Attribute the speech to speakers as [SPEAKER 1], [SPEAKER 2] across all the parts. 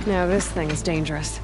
[SPEAKER 1] Now this thing is dangerous.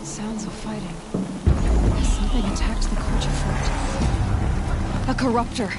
[SPEAKER 1] Sounds of fighting. Something attacked the creature fort. A corruptor.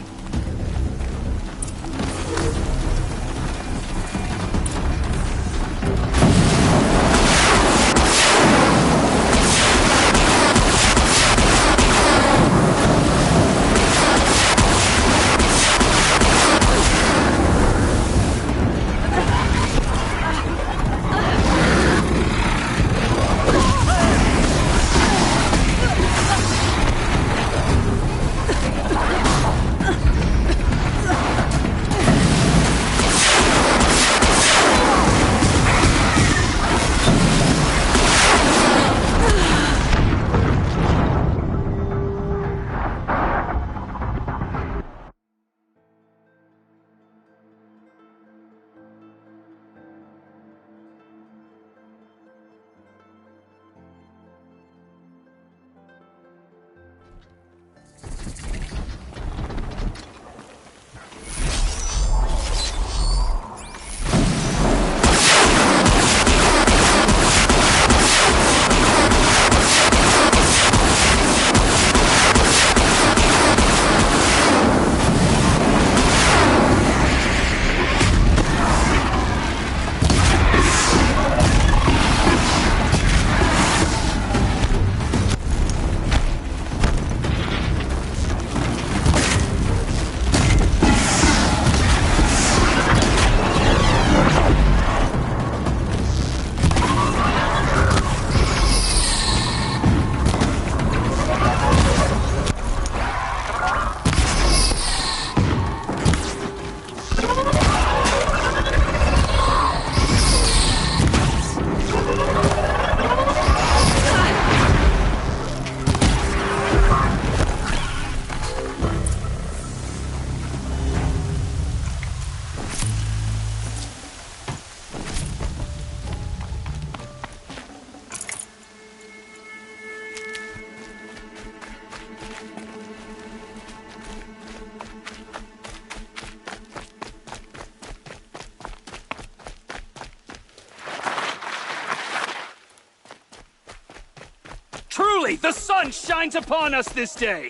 [SPEAKER 2] Truly, the sun shines upon us this day!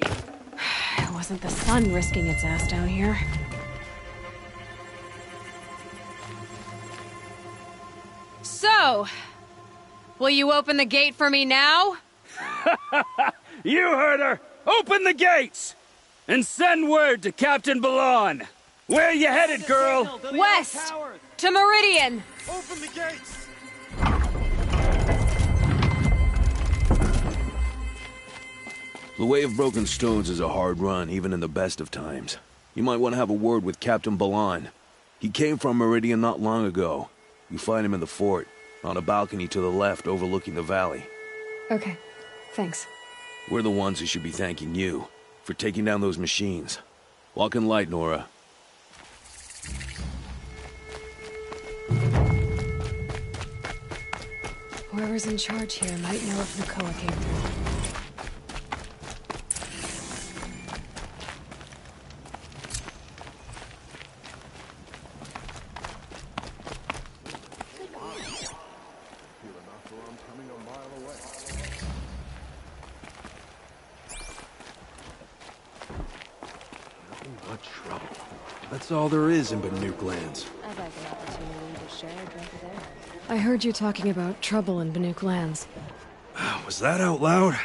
[SPEAKER 1] It wasn't the sun risking its ass down here. So, will you open the gate for me now?
[SPEAKER 2] You heard her! Open the gates! And send word to Captain Balon! Where you headed, girl?
[SPEAKER 1] West! To Meridian!
[SPEAKER 3] Open the gates!
[SPEAKER 4] The Way of Broken Stones is a hard run, even in the best of times. You might want to have a word with Captain Balon. He came from Meridian not long ago. You find him in the fort, on a balcony to the left overlooking the valley.
[SPEAKER 1] Okay, thanks.
[SPEAKER 4] We're the ones who should be thanking you for taking down those machines. Walk in light, Nora.
[SPEAKER 1] Whoever's in charge here might know if Nakoa came through.
[SPEAKER 3] What trouble? That's all there is in Banuk lands.
[SPEAKER 5] I'd like an opportunity to share a drink of air.
[SPEAKER 1] I heard you talking about trouble in Banuk lands.
[SPEAKER 3] Was that out loud?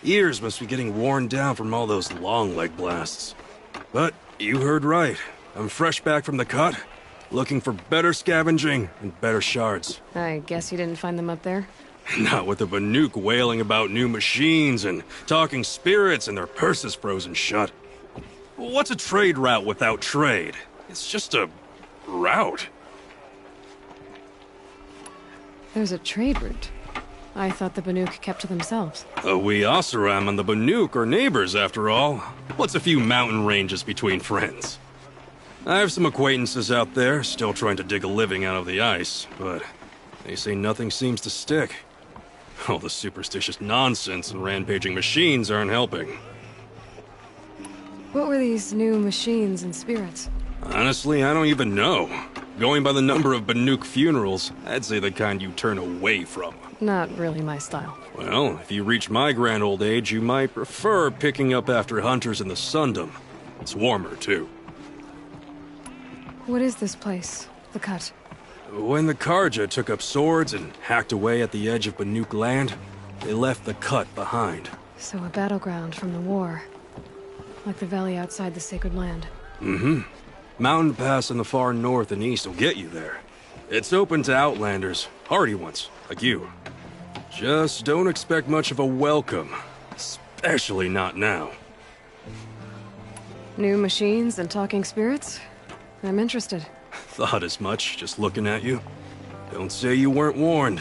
[SPEAKER 3] Ears must be getting worn down from all those long leg blasts. But you heard right. I'm fresh back from the cut, looking for better scavenging and better shards.
[SPEAKER 1] I guess you didn't find them up there?
[SPEAKER 3] Not with the Banuk wailing about new machines and talking spirits and their purses frozen shut. What's a trade route without trade? It's just a route.
[SPEAKER 1] There's a trade route. I thought the Banuk kept to themselves.
[SPEAKER 3] We Oseram and the Banuk are neighbors, after all. What's a few mountain ranges between friends? I have some acquaintances out there, still trying to dig a living out of the ice, but they say nothing seems to stick. All the superstitious nonsense and rampaging machines aren't helping.
[SPEAKER 1] What were these new machines and spirits?
[SPEAKER 3] Honestly, I don't even know. Going by the number of Banuk funerals, I'd say the kind you turn away from.
[SPEAKER 1] Not really my style.
[SPEAKER 3] Well, if you reach my grand old age, you might prefer picking up after hunters in the Sundom. It's warmer, too.
[SPEAKER 1] What is this place? The Cut?
[SPEAKER 3] When the Karja took up swords and hacked away at the edge of Banuk land, they left the Cut behind.
[SPEAKER 1] So a battleground from the war. Like the valley outside the Sacred Land.
[SPEAKER 3] Mm-hmm. Mountain Pass in the far north and east will get you there. It's open to outlanders, hardy ones, like you. Just don't expect much of a welcome, especially not now.
[SPEAKER 1] New machines and talking spirits? I'm interested.
[SPEAKER 3] Thought as much, just looking at you. Don't say you weren't warned.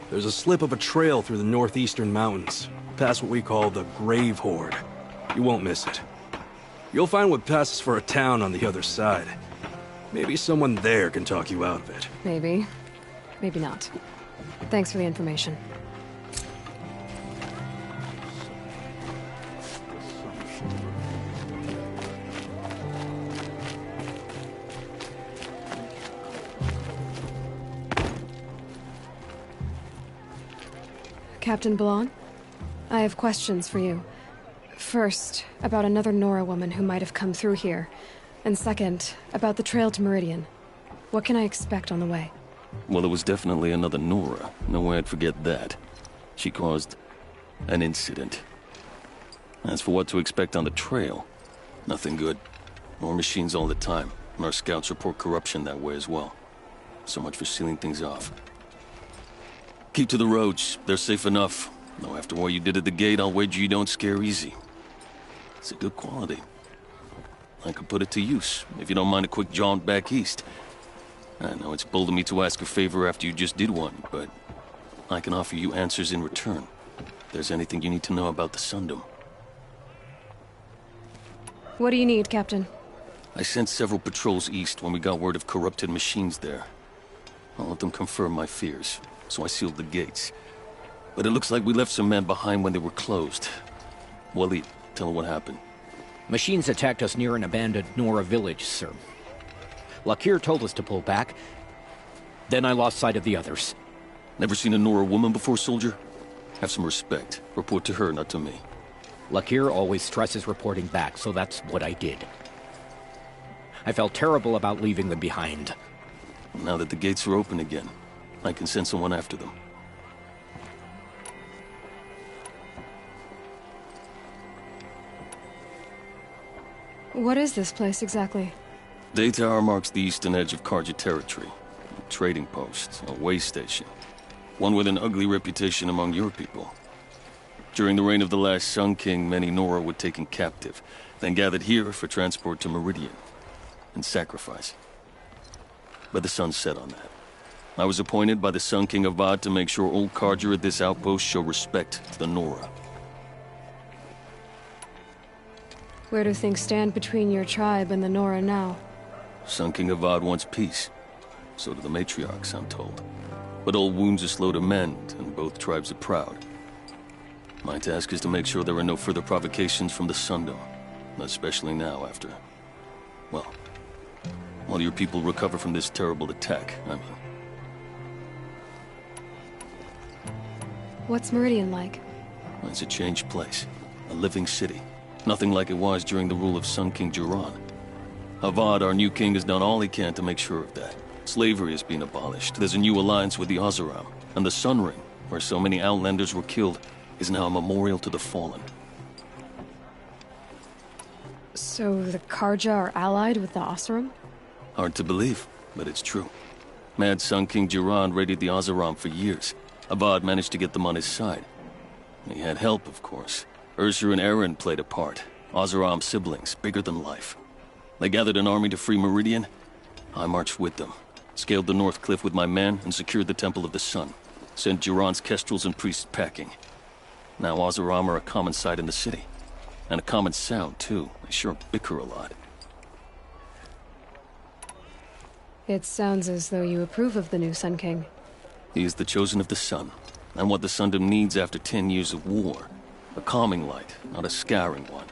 [SPEAKER 3] There's a slip of a trail through the northeastern mountains, past what we call the Grave Horde. You won't miss it. You'll find what passes for a town on the other side. Maybe someone there can talk you out of it.
[SPEAKER 1] Maybe. Maybe not. Thanks for the information. Captain Balon, I have questions for you. First, about another Nora woman who might have come through here. And second, about the trail to Meridian. What can I expect on the way?
[SPEAKER 6] Well, it was definitely another Nora. No way I'd forget that. She caused an incident. As for what to expect on the trail, nothing good. More machines all the time, and our scouts report corruption that way as well. So much for sealing things off. Keep to the roads. They're safe enough. Though after what you did at the gate, I'll wager you don't scare easy. It's a good quality. I could put it to use, if you don't mind a quick jaunt back east. I know it's bold of me to ask a favor after you just did one, but I can offer you answers in return. If there's anything you need to know about the Sundom.
[SPEAKER 1] What do you need, Captain?
[SPEAKER 6] I sent several patrols east when we got word of corrupted machines there. All of them confirmed my fears, so I sealed the gates. But it looks like we left some men behind when they were closed. Waleed, tell her what happened.
[SPEAKER 7] Machines attacked us near an abandoned Nora village, sir. Lakir told us to pull back. Then I lost sight of the others.
[SPEAKER 6] Never seen a Nora woman before, soldier? Have some respect. Report to her, not to me.
[SPEAKER 7] Lakir always stresses reporting back, so that's what I did. I felt terrible about leaving them behind.
[SPEAKER 6] Now that the gates are open again, I can send someone after them.
[SPEAKER 1] What is this place exactly?
[SPEAKER 6] Day Tower marks the eastern edge of Karja territory. A trading post, a way station. One with an ugly reputation among your people. During the reign of the last Sun King, many Nora were taken captive, then gathered here for transport to Meridian, and sacrifice. But the sun set on that. I was appointed by the Sun King Avad to make sure old Karja at this outpost show respect to the Nora.
[SPEAKER 1] Where do things stand between your tribe and the Nora now?
[SPEAKER 6] Sun King Avad wants peace. So do the matriarchs, I'm told. But old wounds are slow to mend, and both tribes are proud. My task is to make sure there are no further provocations from the Sundom. Especially now after... well, while your people recover from this terrible attack, I mean.
[SPEAKER 1] What's Meridian like?
[SPEAKER 6] It's a changed place. A living city. Nothing like it was during the rule of Sun King Jiran. Avad, our new king, has done all he can to make sure of that. Slavery has been abolished. There's a new alliance with the Oseram. And the Sun Ring, where so many Outlanders were killed, is now a memorial to the fallen.
[SPEAKER 1] So the Karja are allied with the Oseram?
[SPEAKER 6] Hard to believe, but it's true. Mad Sun King Jiran raided the Oseram for years. Avad managed to get them on his side. He had help, of course. Ursur and Eren played a part. Oseram siblings, bigger than life. They gathered an army to free Meridian. I marched with them. Scaled the North Cliff with my men and secured the Temple of the Sun. Sent Jiran's kestrels and priests packing. Now Oseram are a common sight in the city. And a common sound, too. They sure bicker a lot.
[SPEAKER 1] It sounds as though you approve of the new Sun King.
[SPEAKER 6] He is the chosen of the Sun. And what the Sundom needs after 10 years of war. A calming light, not a scouring one.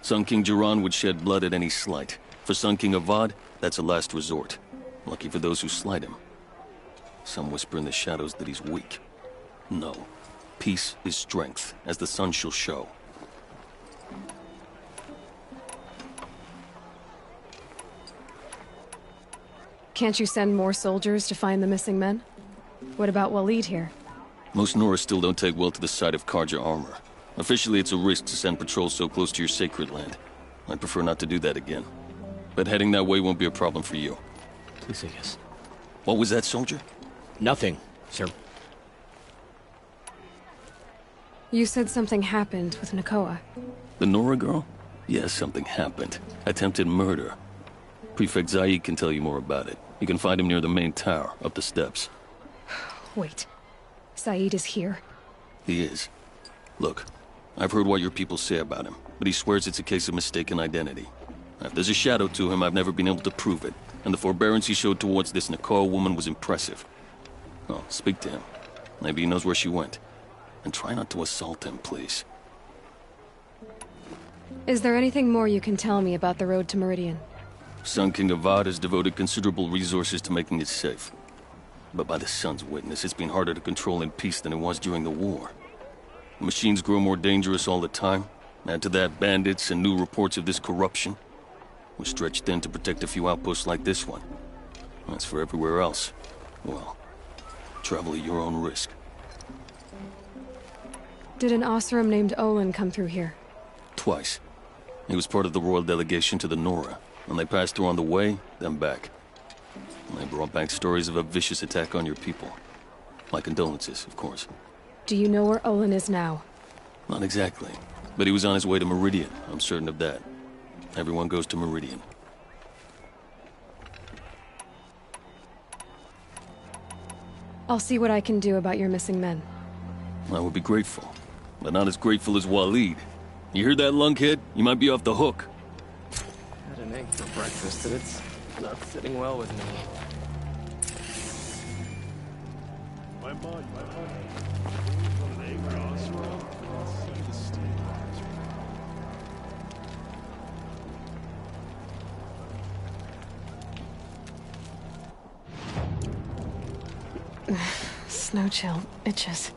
[SPEAKER 6] Sun King Jiran would shed blood at any slight. For Sun King Avad, that's a last resort. Lucky for those who slight him. Some whisper in the shadows that he's weak. No. Peace is strength, as the sun shall show.
[SPEAKER 1] Can't you send more soldiers to find the missing men? What about Waleed here?
[SPEAKER 6] Most Nora still don't take well to the sight of Karja armor. Officially, it's a risk to send patrols so close to your sacred land. I'd prefer not to do that again. But heading that way won't be a problem for you.
[SPEAKER 7] Please say yes.
[SPEAKER 6] What was that, soldier?
[SPEAKER 7] Nothing, sir.
[SPEAKER 1] You said something happened with Nakoa.
[SPEAKER 6] The Nora girl? Yes, something happened. Attempted murder. Prefect Zaid can tell you more about it. You can find him near the main tower, up the steps.
[SPEAKER 1] Wait. Saeed is here?
[SPEAKER 6] He is. Look, I've heard what your people say about him, but he swears it's a case of mistaken identity. If there's a shadow to him, I've never been able to prove it, and the forbearance he showed towards this Nakoa woman was impressive. Oh, speak to him. Maybe he knows where she went. And try not to assault him, please.
[SPEAKER 1] Is there anything more you can tell me about the road to Meridian?
[SPEAKER 6] Sun King Avad has devoted considerable resources to making it safe. But by the Sun's witness, it's been harder to control in peace than it was during the war. The machines grow more dangerous all the time. Add to that bandits and new reports of this corruption. We're stretched thin to protect a few outposts like this one. As for everywhere else, well, travel at your own risk.
[SPEAKER 1] Did an Oseram named Olin come through here?
[SPEAKER 6] Twice. He was part of the royal delegation to the Nora, and they passed through on the way, then back. And they brought back stories of a vicious attack on your people. My condolences, of course.
[SPEAKER 1] Do you know where Olin is now?
[SPEAKER 6] Not exactly, but he was on his way to Meridian, I'm certain of that. Everyone goes to Meridian.
[SPEAKER 1] I'll see what I can do about your missing men.
[SPEAKER 6] I would be grateful, but not as grateful as Waleed. You hear that, lunkhead? You might be off the hook.
[SPEAKER 8] Had an egg for breakfast, and it's not sitting well with me.
[SPEAKER 1] Snow chill itches.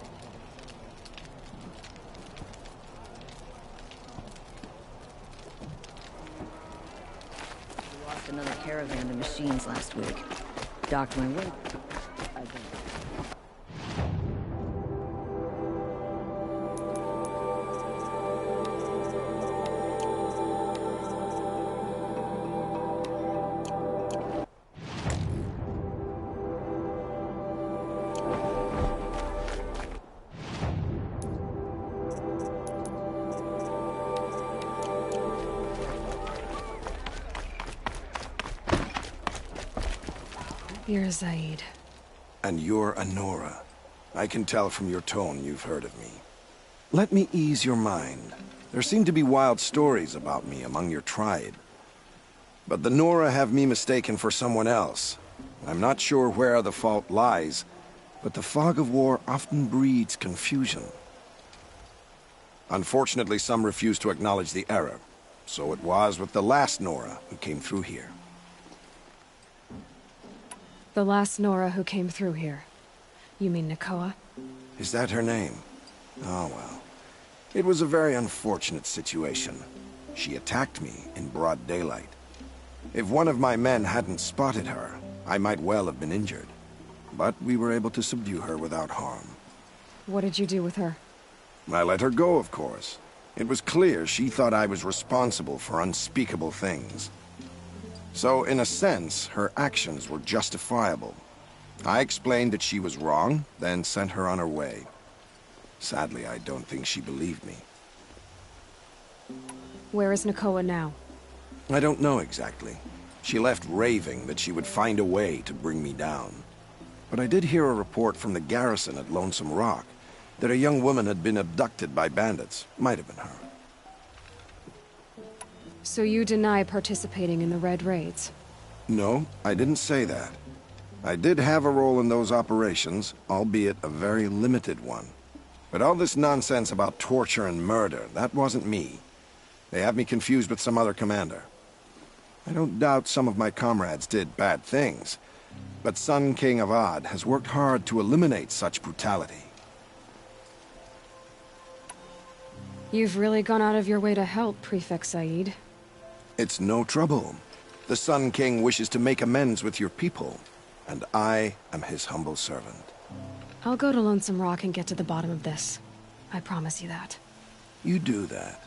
[SPEAKER 9] caravan of machines last week. Docked my work.
[SPEAKER 1] You're Zaid.
[SPEAKER 10] And you're a Nora. I can tell from your tone you've heard of me. Let me ease your mind. There seem to be wild stories about me among your tribe. But the Nora have me mistaken for someone else. I'm not sure where the fault lies, but the fog of war often breeds confusion. Unfortunately, some refuse to acknowledge the error. So it was with the last Nora who came through here.
[SPEAKER 1] The last Nora who came through here. You mean Nakoa?
[SPEAKER 10] Is that her name? Oh, well. It was a very unfortunate situation. She attacked me in broad daylight. If one of my men hadn't spotted her, I might well have been injured. But we were able to subdue her without harm.
[SPEAKER 1] What did you do with her?
[SPEAKER 10] I let her go, of course. It was clear she thought I was responsible for unspeakable things. So, in a sense, her actions were justifiable. I explained that she was wrong, then sent her on her way. Sadly, I don't think she believed me.
[SPEAKER 1] Where is Nakoa now?
[SPEAKER 10] I don't know exactly. She left raving that she would find a way to bring me down. But I did hear a report from the garrison at Lonesome Rock that a young woman had been abducted by bandits. Might have been her.
[SPEAKER 1] So you deny participating in the Red Raids?
[SPEAKER 10] No, I didn't say that. I did have a role in those operations, albeit a very limited one. But all this nonsense about torture and murder, that wasn't me. They have me confused with some other commander. I don't doubt some of my comrades did bad things, but Sun King Avad has worked hard to eliminate such brutality.
[SPEAKER 1] You've really gone out of your way to help, Prefect Said.
[SPEAKER 10] It's no trouble. The Sun King wishes to make amends with your people, and I am his humble servant.
[SPEAKER 1] I'll go to Lonesome Rock and get to the bottom of this. I promise you that.
[SPEAKER 10] You do that.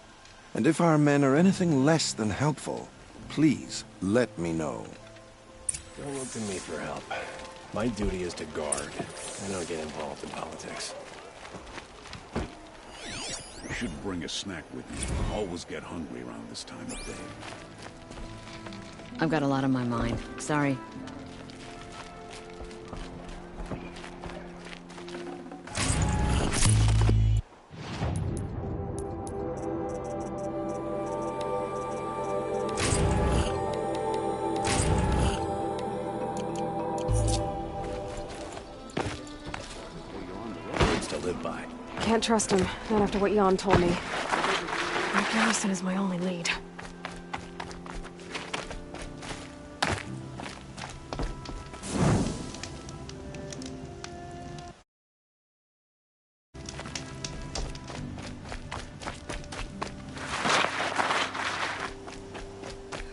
[SPEAKER 10] And if our men are anything less than helpful, please let me know.
[SPEAKER 8] Don't look to me for help. My duty is to guard. I don't get involved in politics.
[SPEAKER 11] You should bring a snack with you. Always get hungry around this time of day.
[SPEAKER 9] I've got a lot on my mind. Sorry.
[SPEAKER 1] Can't trust him, not after what Jan told me. My garrison is my only lead.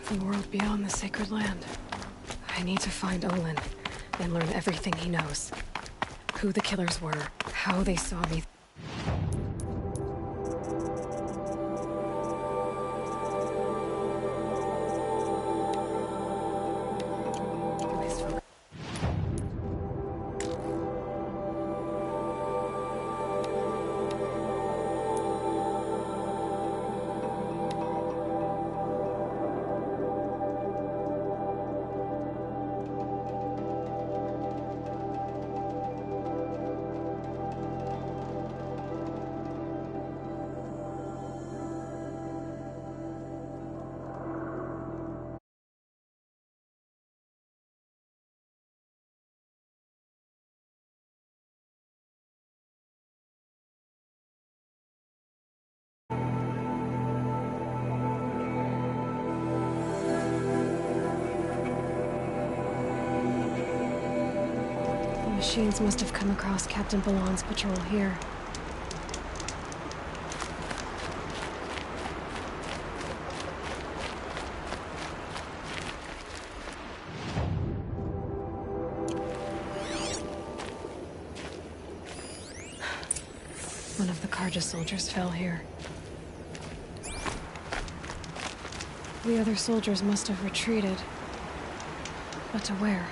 [SPEAKER 1] The world beyond the sacred land. I need to find Olin and learn everything he knows. Who the killers were, how they saw me. Machines must have come across Captain Balan's patrol here. One of the Karja soldiers fell here. The other soldiers must have retreated. But to where?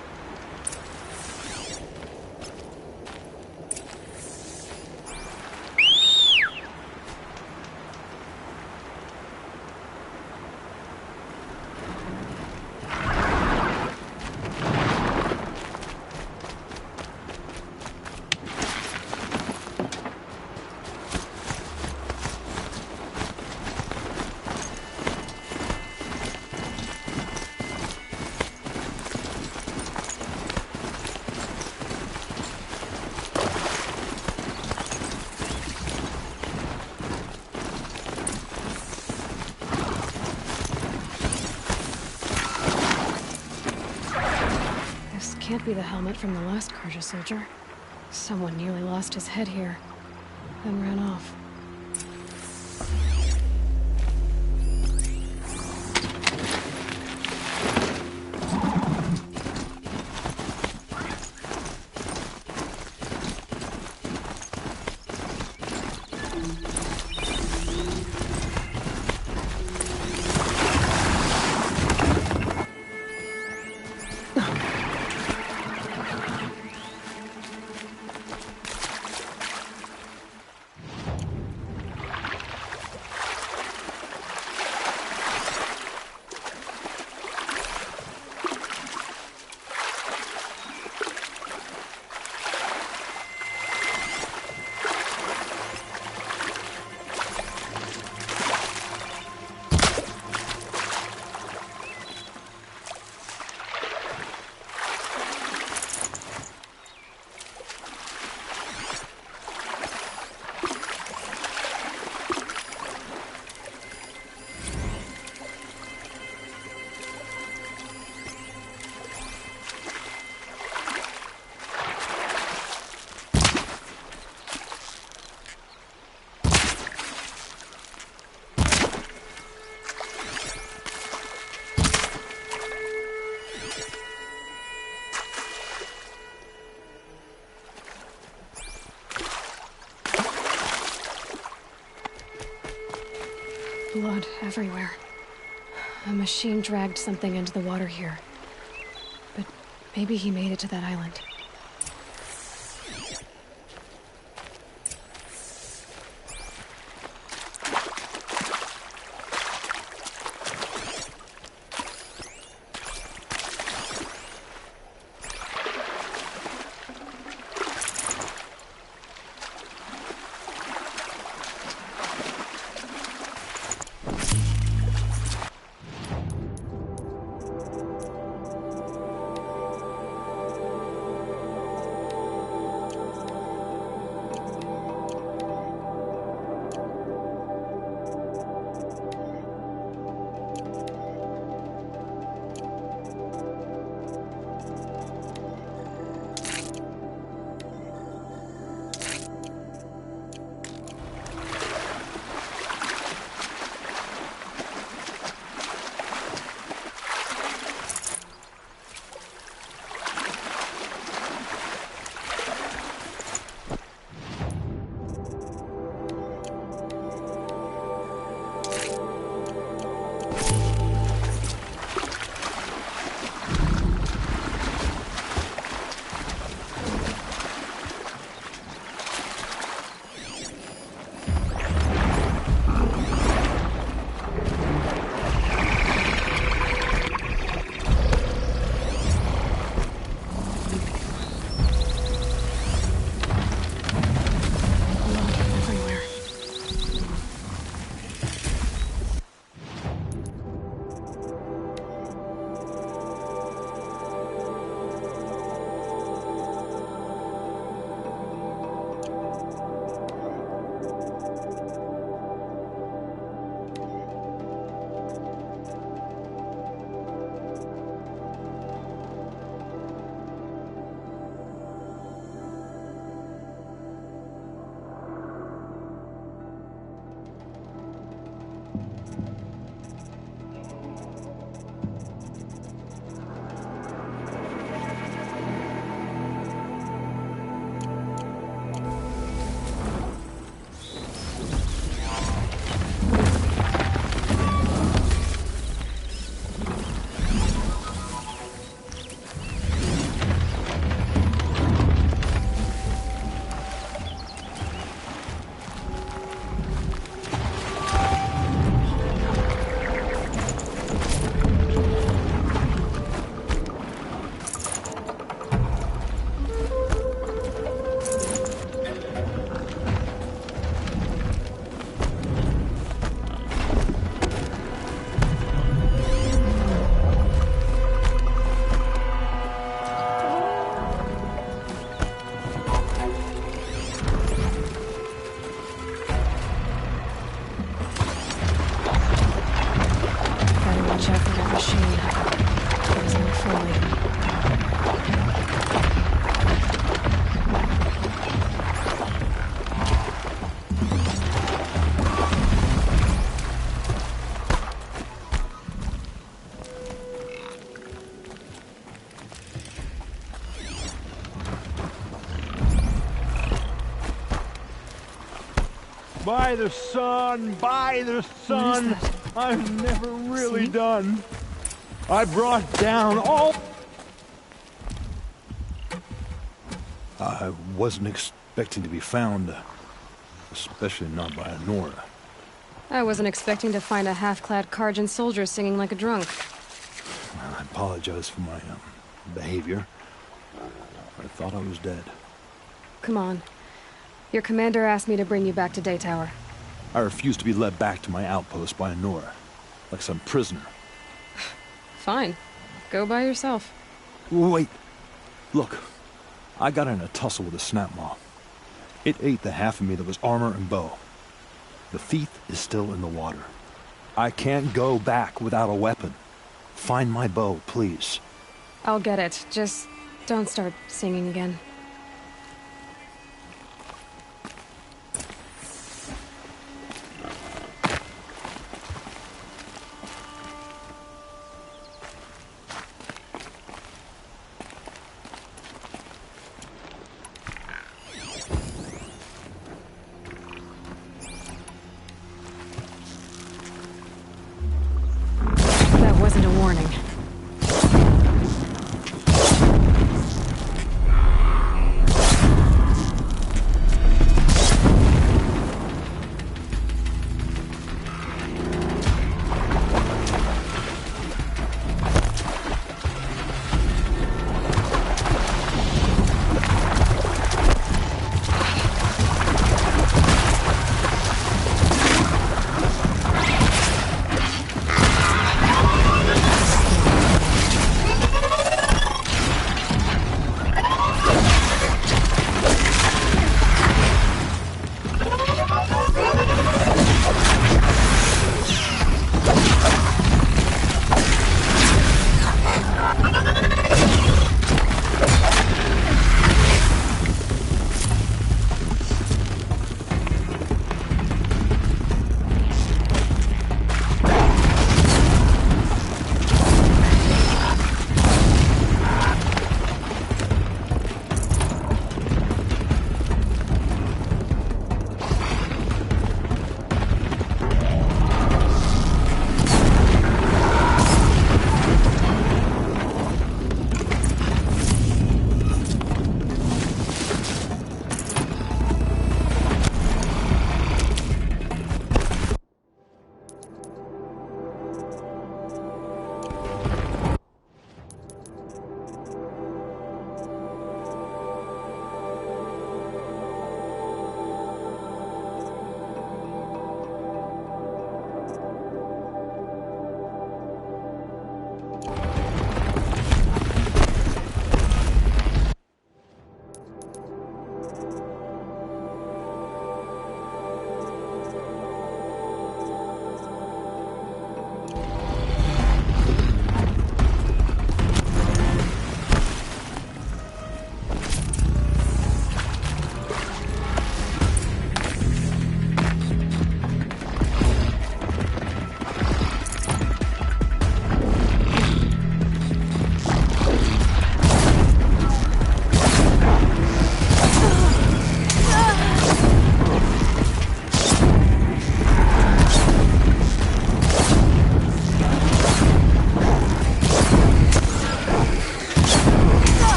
[SPEAKER 1] Can't be the helmet from the last Karja soldier. Someone nearly lost his head here, then ran off. Blood everywhere. A machine dragged something into the water here. But maybe he made it to that island.
[SPEAKER 12] By the sun, by the sun, I'm never really done. I brought down all... I wasn't expecting to be found, especially not by a Nora.
[SPEAKER 1] I wasn't expecting to find a half-clad Karjan soldier singing like a drunk.
[SPEAKER 12] I apologize for my behavior. I thought I was dead.
[SPEAKER 1] Come on. Your commander asked me to bring you back to Daytower.
[SPEAKER 12] I refuse to be led back to my outpost by a Nora, like some prisoner.
[SPEAKER 1] Fine. Go by yourself.
[SPEAKER 12] Wait. Look. I got in a tussle with a snapmaw. It ate the half of me that was armor and bow. The thief is still in the water. I can't go back without a weapon. Find my bow, please.
[SPEAKER 1] I'll get it. Just don't start singing again. That wasn't a warning.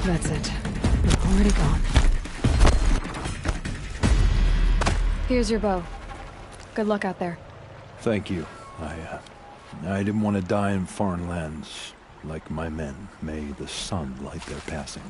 [SPEAKER 1] That's it. You're already gone. Here's your bow. Good luck out there.
[SPEAKER 12] Thank you. I didn't want to die in foreign lands. Like my men, may the sun light their passing.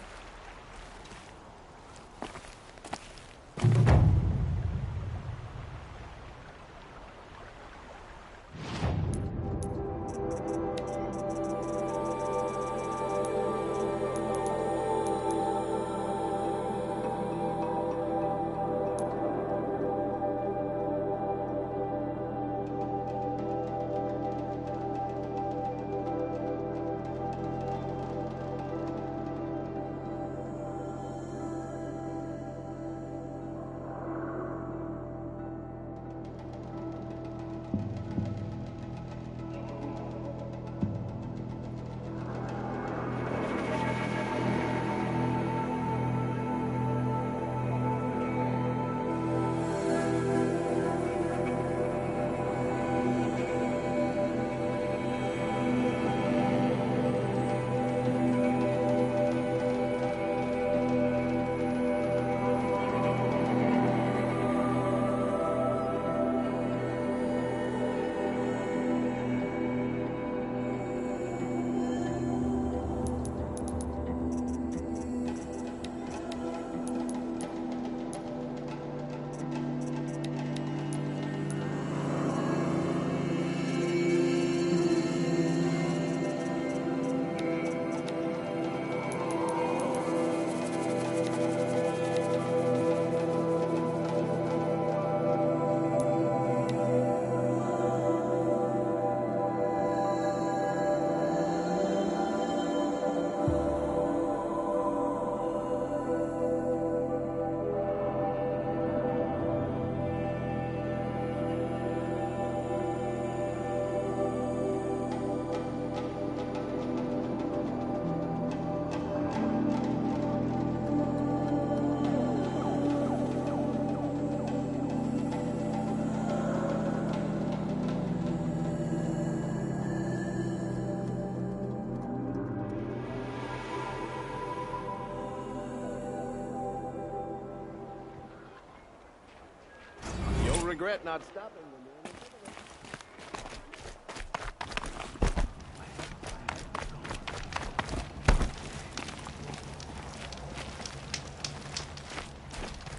[SPEAKER 8] Regret not stopping them.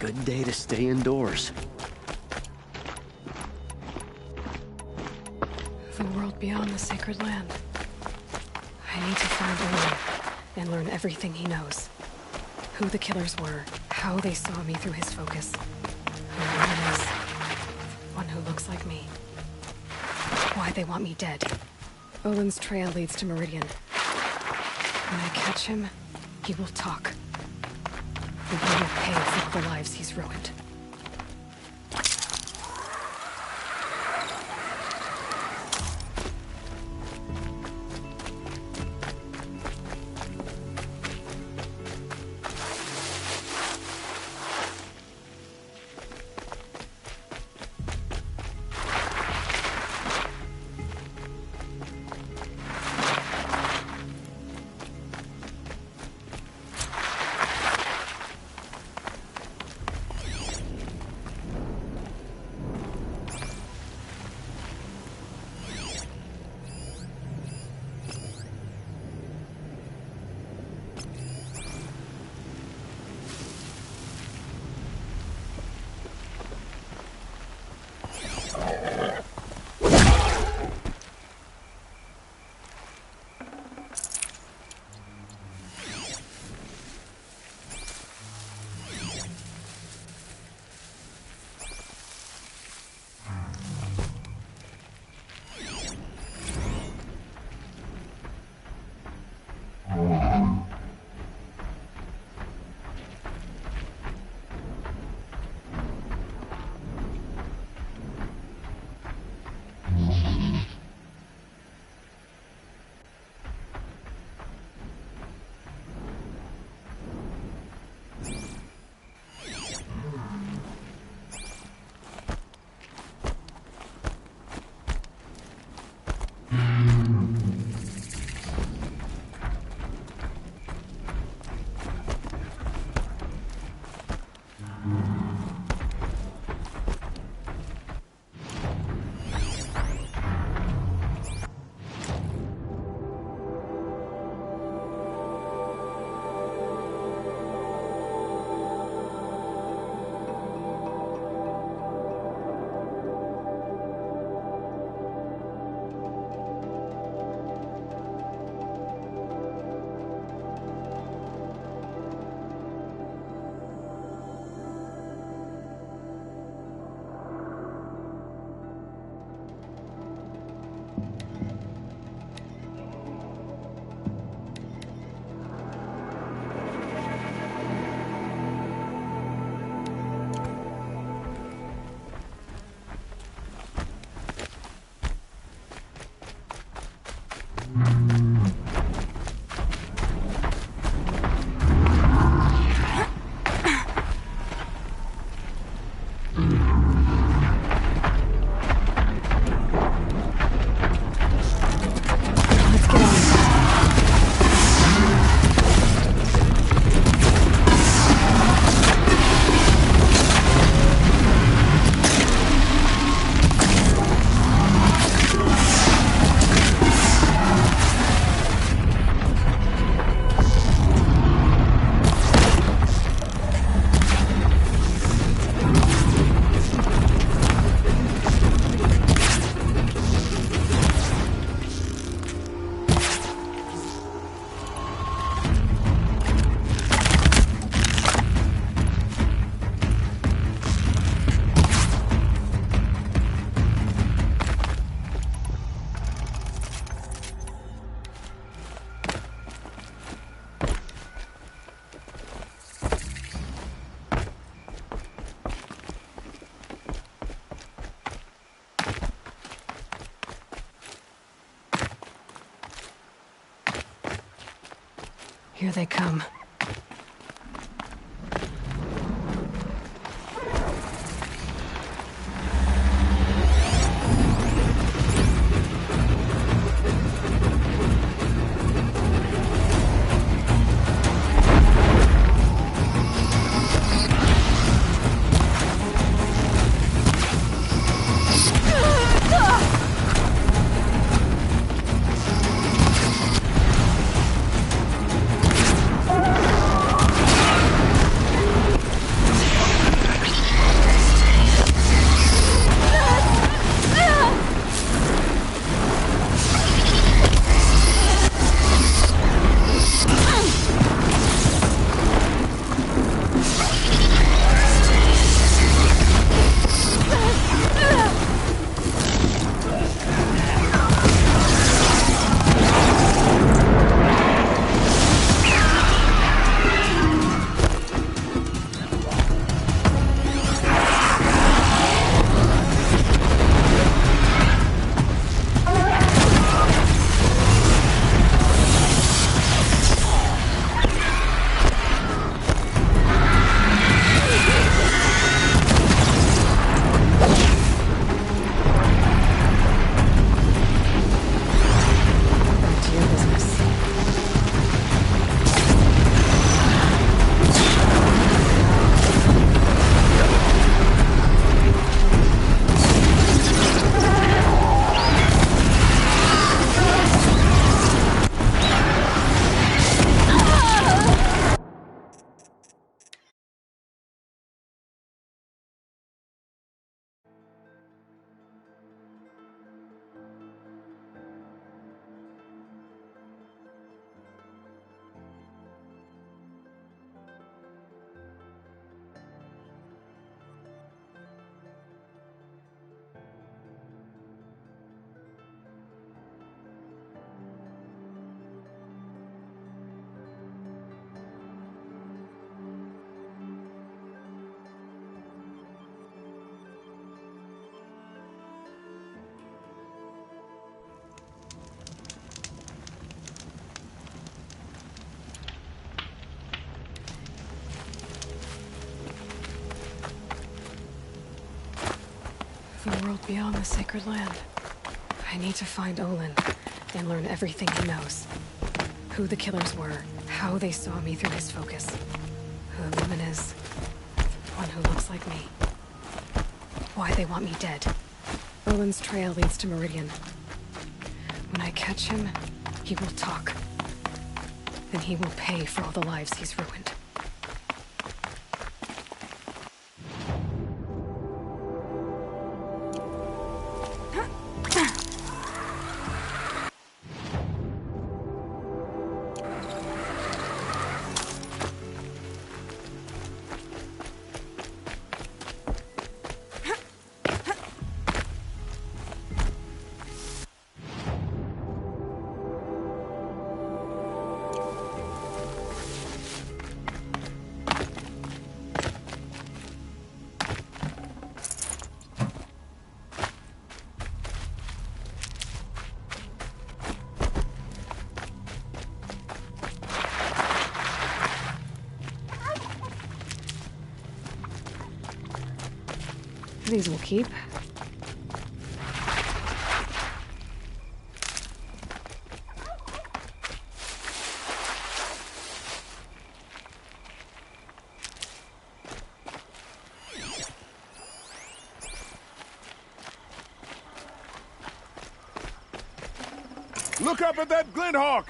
[SPEAKER 13] Good day to stay indoors.
[SPEAKER 1] The world beyond the sacred land. I need to find Owen and learn everything he knows. Who the killers were, how they saw me through his focus. Who Owen is. One who looks like me. Why they want me dead. Owen's trail leads to Meridian. When I catch him, he will talk. And he will pay for all the lives he's ruined. Here they come. The world beyond the sacred land. I need to find Olin and learn everything he knows. Who the killers were, how they saw me through his focus. Who the woman is, the one who looks like me. Why they want me dead. Olin's trail leads to Meridian. When I catch him, he will talk. Then he will pay for all the lives he's ruined. These will keep.
[SPEAKER 11] Look up at that Glinthawk!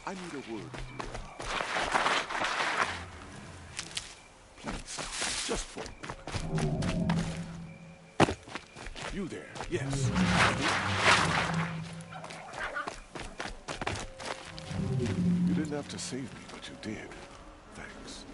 [SPEAKER 11] I need a word with you. Please, just for a moment. You there? Yes. You didn't have to save me, but you did. Thanks.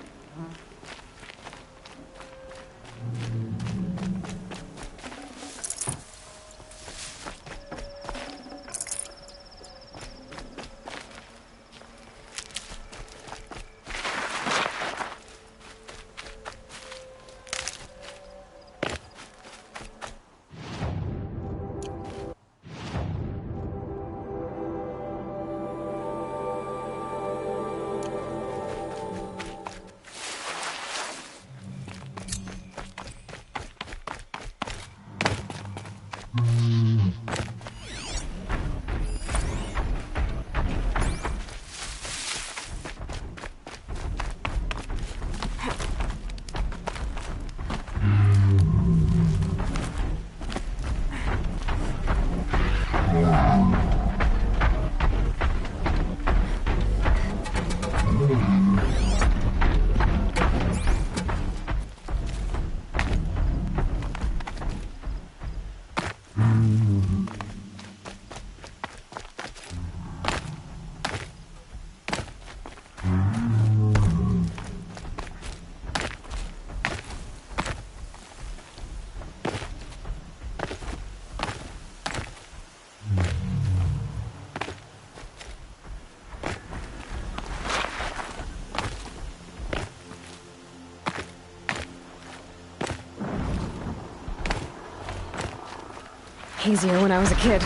[SPEAKER 1] Easier when I was a kid.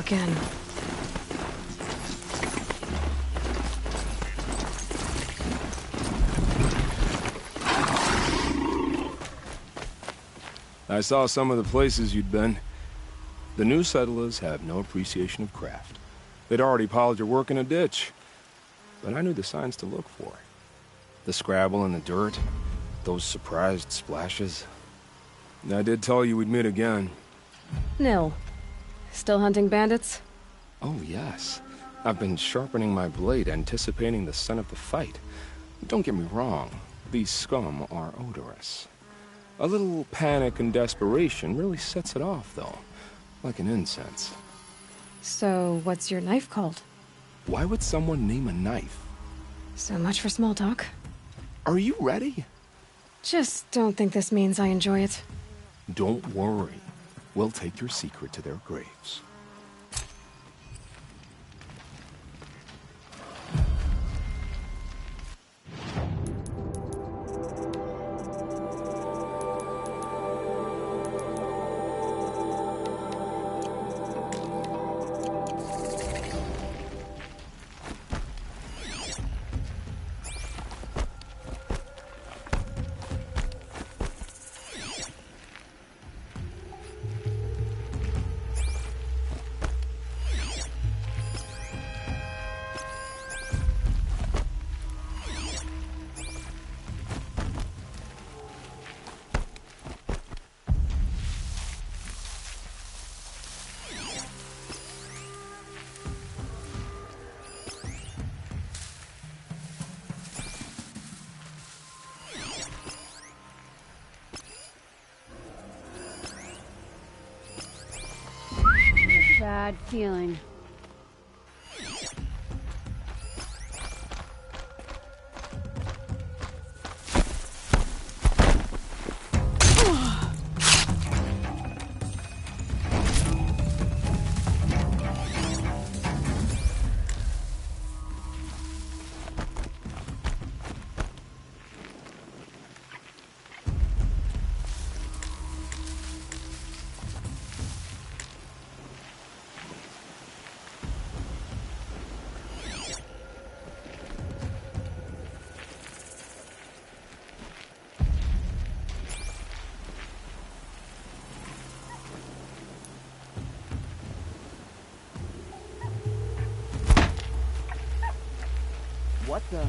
[SPEAKER 1] Again.
[SPEAKER 8] I saw some of the places you'd been. The new settlers have no appreciation of craft. They'd already piled your work in a ditch. But I knew the signs to look for. The scrabble in the dirt, those surprised splashes. I did tell you we'd meet again.
[SPEAKER 1] Nil. Still hunting bandits?
[SPEAKER 8] Oh, yes. I've been sharpening my blade, anticipating the scent of the fight. Don't get me wrong, these scum are odorous. A little panic and desperation really sets it off, though. Like an incense.
[SPEAKER 1] So, what's your knife called?
[SPEAKER 8] Why would someone name a knife?
[SPEAKER 1] So much for small talk.
[SPEAKER 8] Are you ready?
[SPEAKER 1] Just don't think this means I enjoy it.
[SPEAKER 8] Don't worry. We'll take your secret to their graves.
[SPEAKER 14] Bad feeling.
[SPEAKER 13] What the?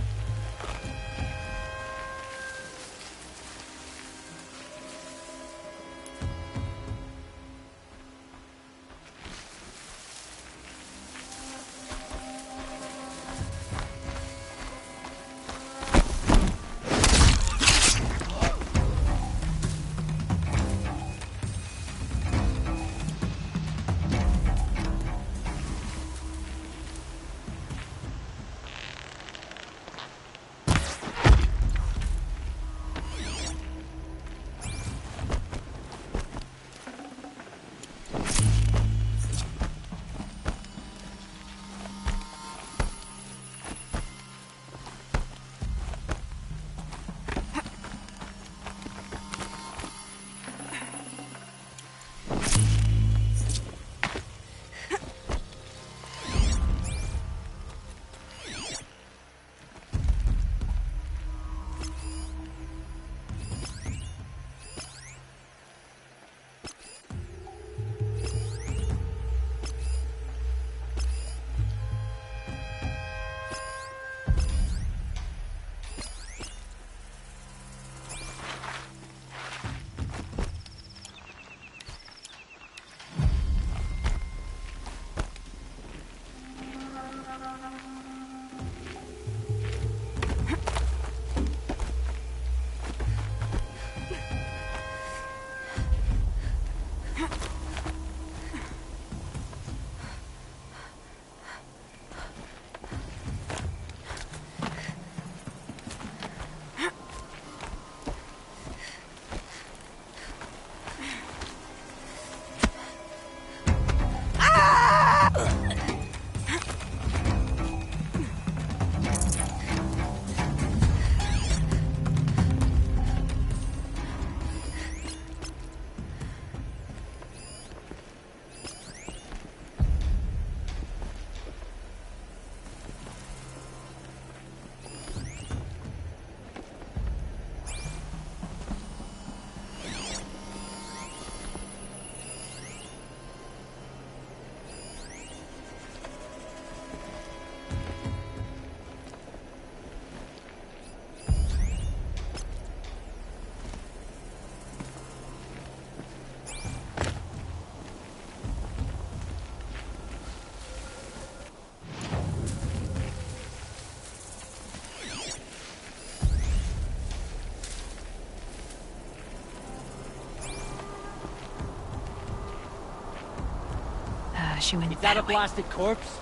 [SPEAKER 1] get you in.
[SPEAKER 13] Is that a blasted corpse?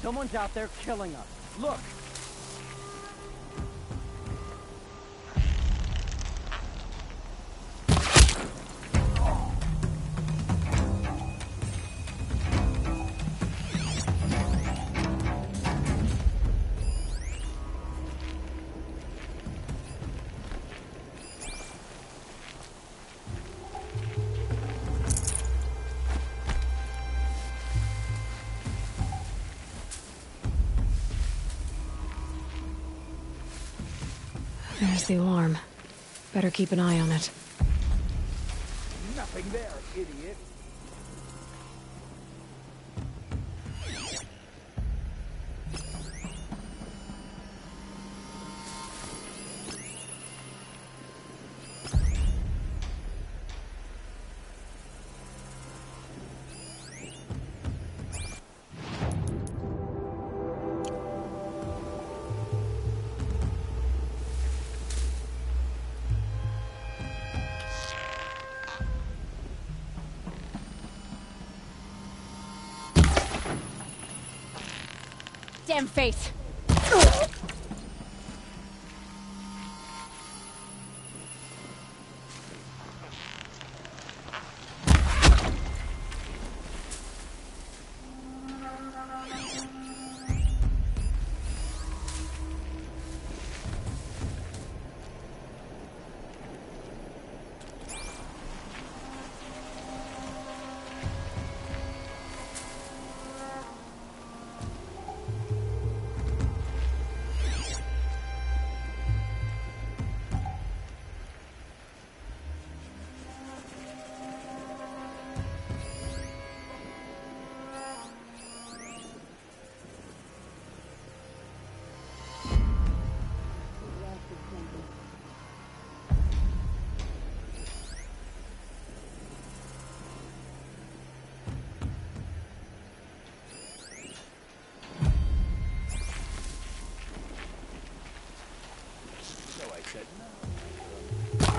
[SPEAKER 13] Someone's out there killing us. Look!
[SPEAKER 1] There's the alarm. Better keep an eye on it.
[SPEAKER 13] Nothing there, idiot.
[SPEAKER 5] Damn face!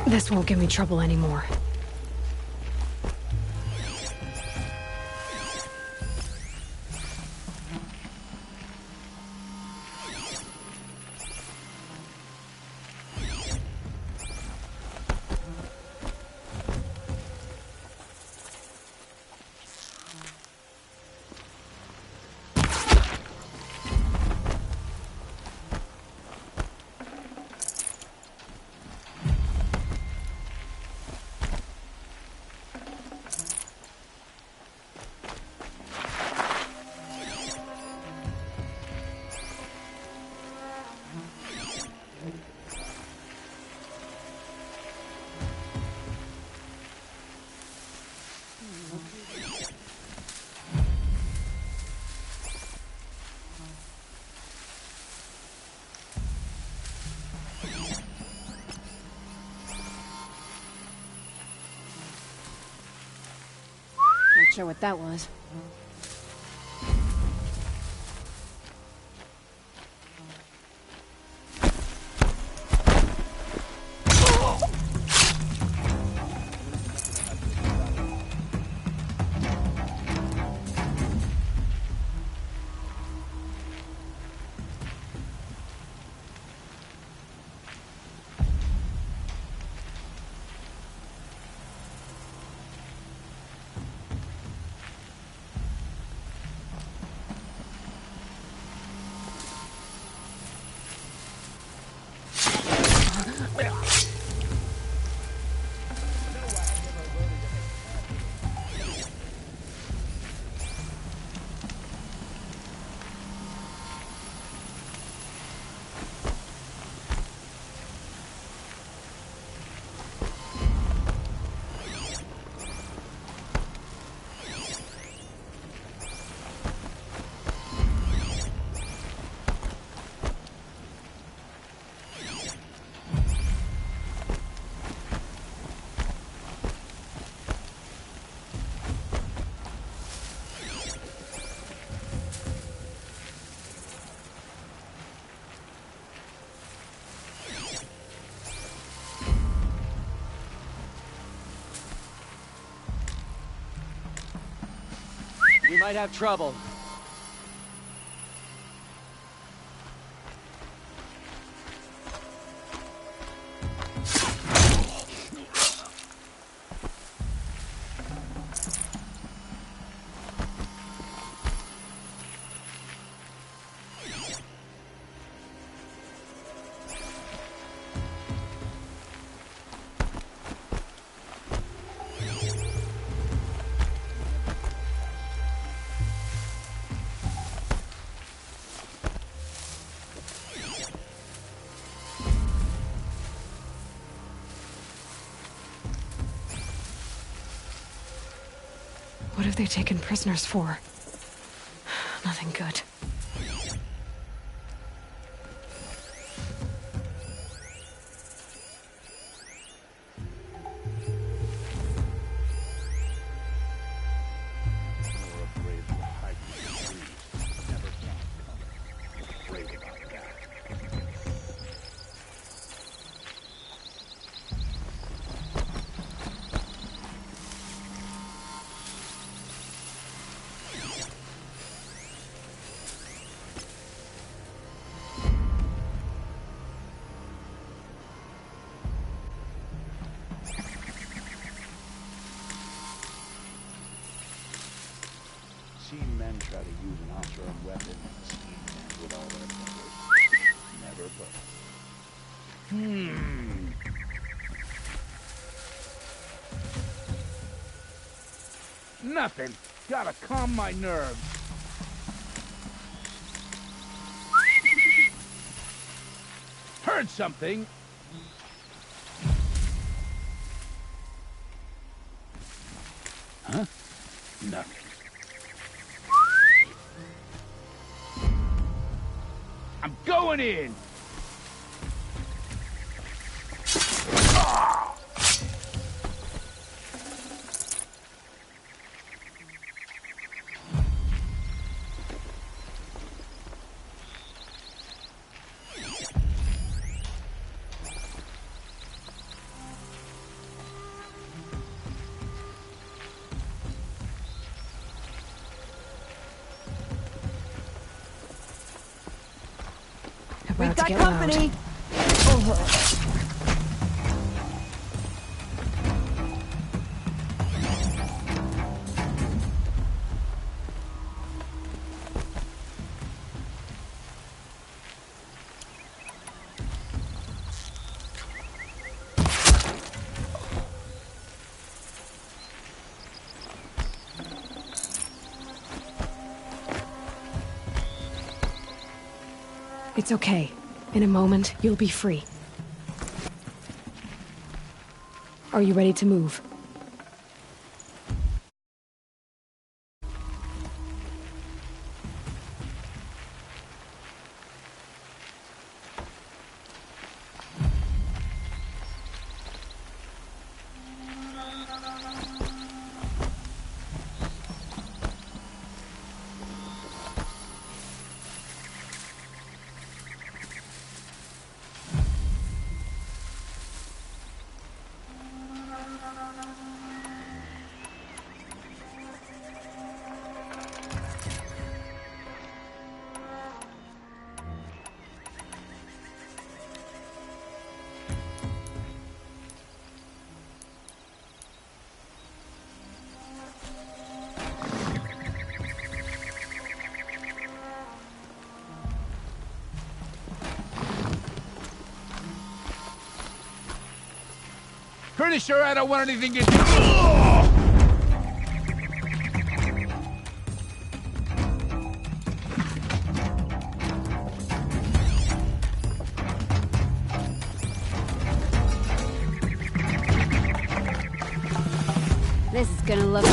[SPEAKER 1] This won't give me trouble anymore.
[SPEAKER 5] Not sure what that was.
[SPEAKER 13] We might have trouble.
[SPEAKER 1] What have they taken prisoners for? Nothing good.
[SPEAKER 11] Seen men try to use an off-arm weapon and scheme men with all their fingers. Never but. Nothing. Gotta calm my nerves. Heard something. Huh? Nothing. I'm going in!
[SPEAKER 1] We've got company! It's okay. In a moment, you'll be free. Are you ready to move?
[SPEAKER 11] Pretty sure I don't want anything to do.
[SPEAKER 5] This is gonna look...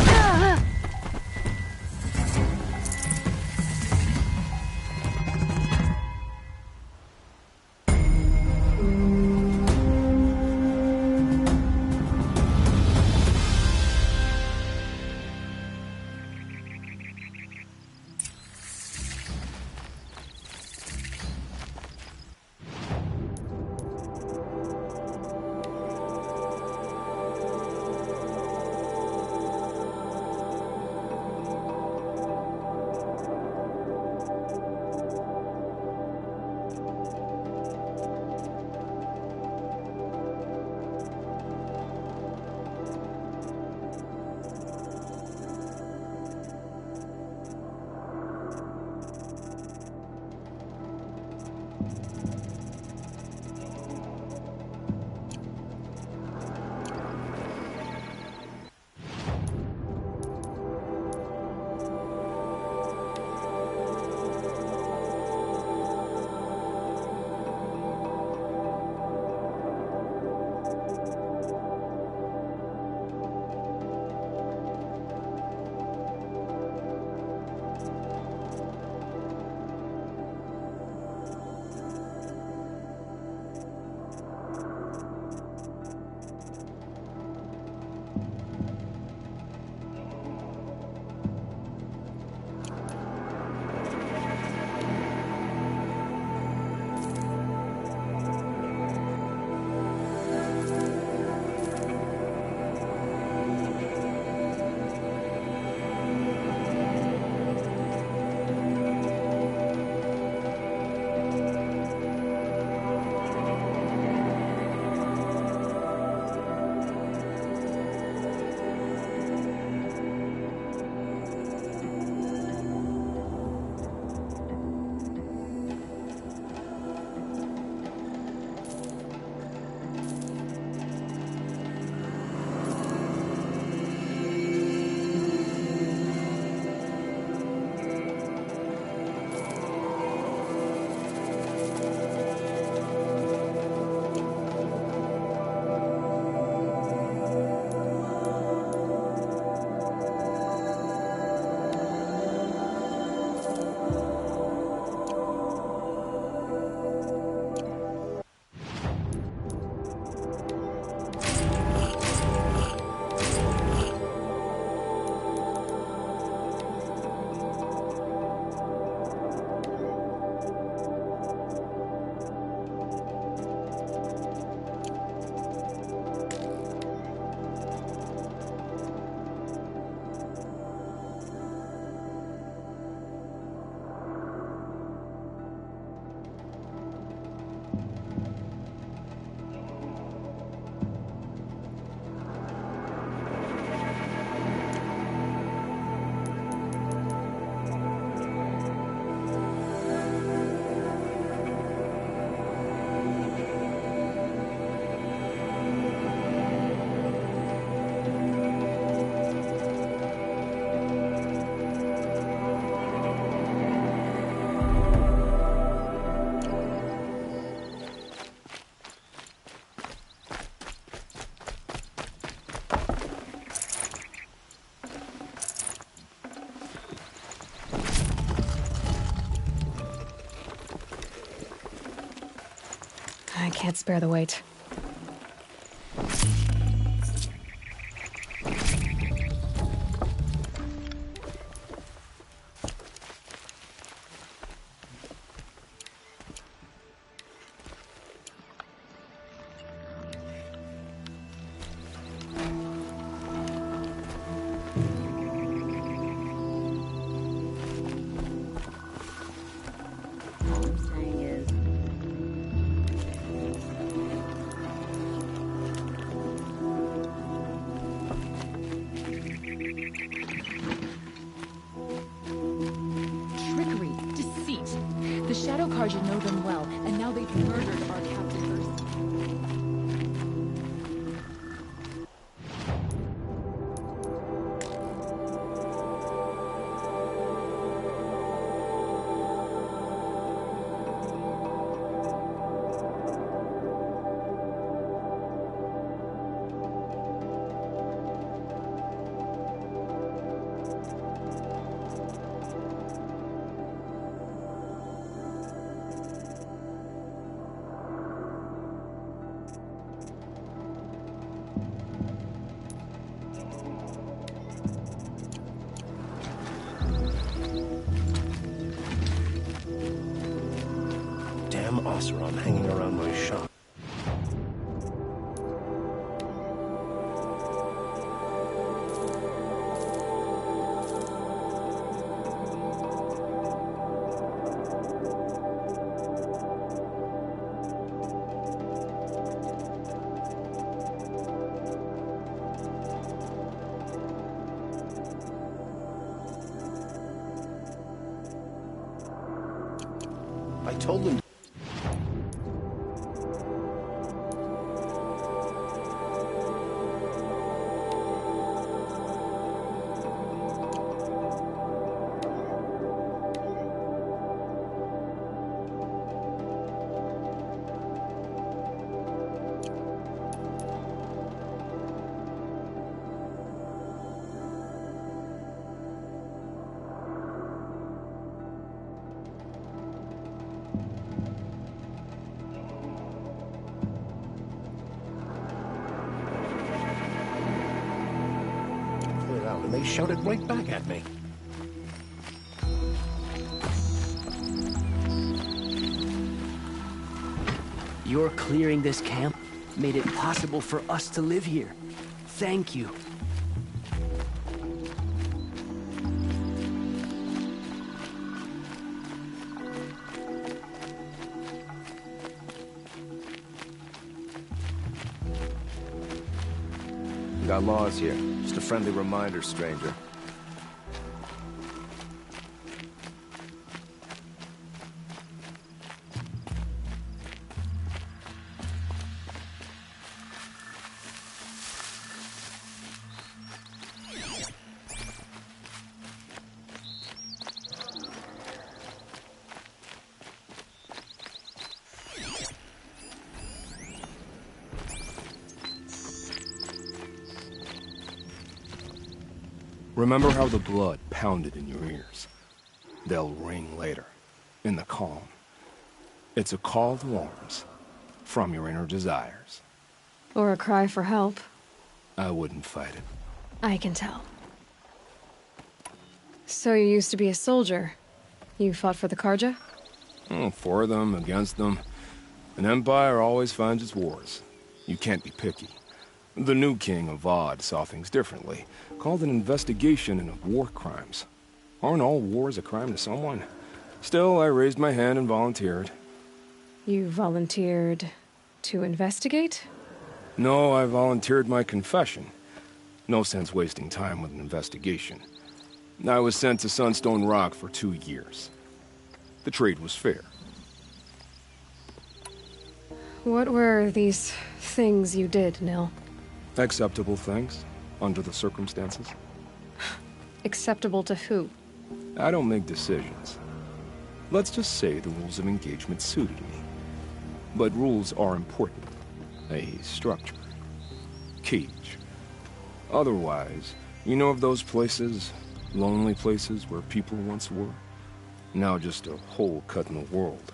[SPEAKER 1] I can't spare the weight.
[SPEAKER 14] You know them well, and now they've murdered our Captain Ursa.
[SPEAKER 15] Oseram hanging around my shop. I told them. They shouted right back at me.
[SPEAKER 16] Your clearing this camp made it possible for us to live here. Thank you.
[SPEAKER 17] Got laws here. Just a friendly reminder, stranger.
[SPEAKER 8] Remember how the blood pounded in your ears. They'll ring later, in the calm. It's a call to arms, from your inner desires.
[SPEAKER 1] Or a cry for help.
[SPEAKER 8] I wouldn't fight it.
[SPEAKER 1] I can tell. So you used to be a soldier. You fought for the Karja?
[SPEAKER 8] For them, against them. An empire always finds its wars. You can't be picky. The new king of Vod saw things differently. Called an investigation into war crimes. Aren't all wars a crime to someone? Still, I raised my hand and volunteered.
[SPEAKER 1] You volunteered to investigate?
[SPEAKER 8] No, I volunteered my confession. No sense wasting time with an investigation. I was sent to Sunstone Rock for 2 years. The trade was fair.
[SPEAKER 1] What were these things you did, Nil?
[SPEAKER 8] Acceptable things, under the circumstances.
[SPEAKER 1] Acceptable to who?
[SPEAKER 8] I don't make decisions. Let's just say the rules of engagement suited me. But rules are important. A structure. Cage. Otherwise, you know of those places, lonely places where people once were? Now just a hole cut in the world.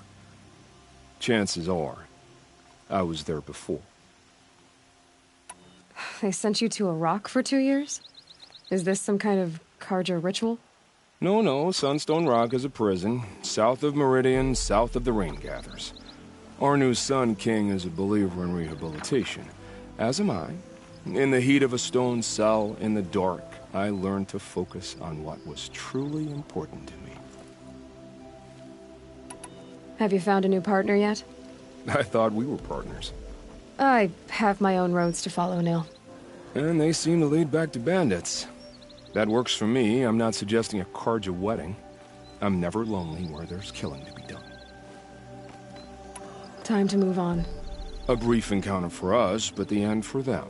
[SPEAKER 8] Chances are, I was there before.
[SPEAKER 1] They sent you to a rock for 2 years? Is this some kind of Karja ritual?
[SPEAKER 8] No, Sunstone Rock is a prison, south of Meridian, south of the Rain Gathers. Our new Sun King is a believer in rehabilitation, as am I. In the heat of a stone cell, in the dark, I learned to focus on what was truly important to me.
[SPEAKER 1] Have you found a new partner yet?
[SPEAKER 8] I thought we were partners.
[SPEAKER 1] I have my own roads to follow, Nil.
[SPEAKER 8] And they seem to lead back to bandits. That works for me. I'm not suggesting a Karja wedding. I'm never lonely where there's killing to be done.
[SPEAKER 1] Time to move on.
[SPEAKER 8] A brief encounter for us, but the end for them.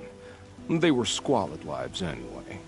[SPEAKER 8] They were squalid lives anyway.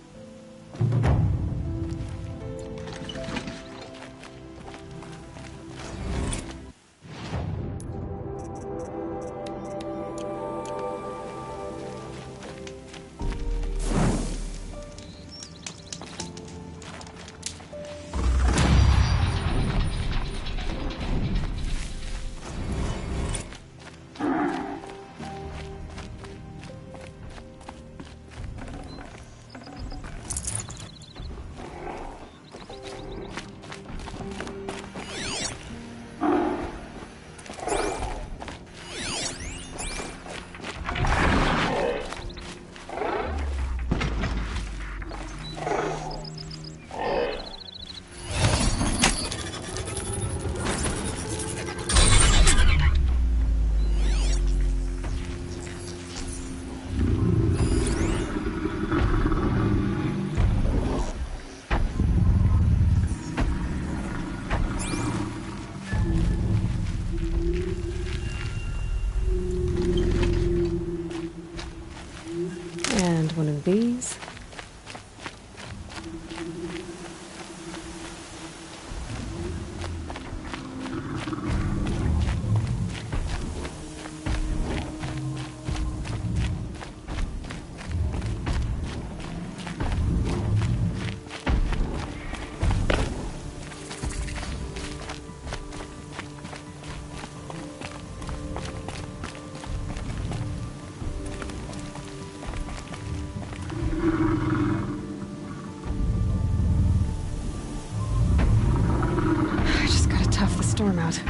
[SPEAKER 1] storm out.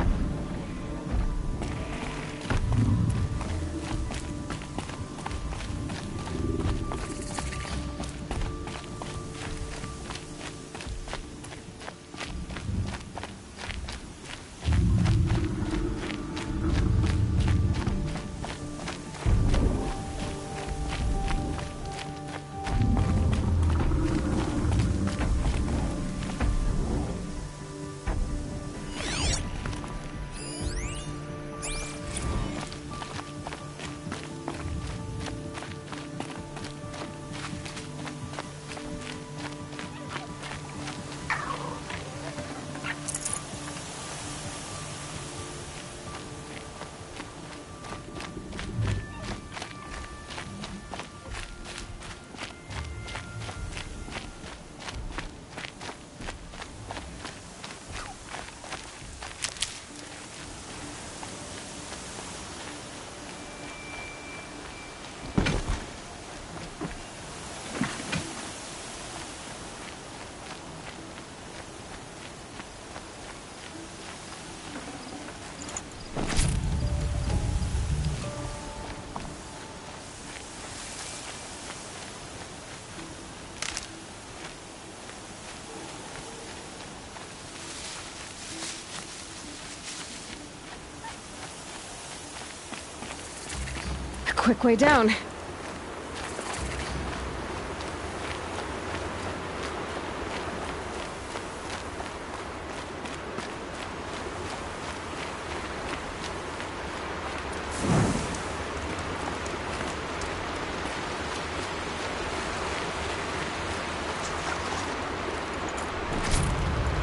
[SPEAKER 1] Quick way down.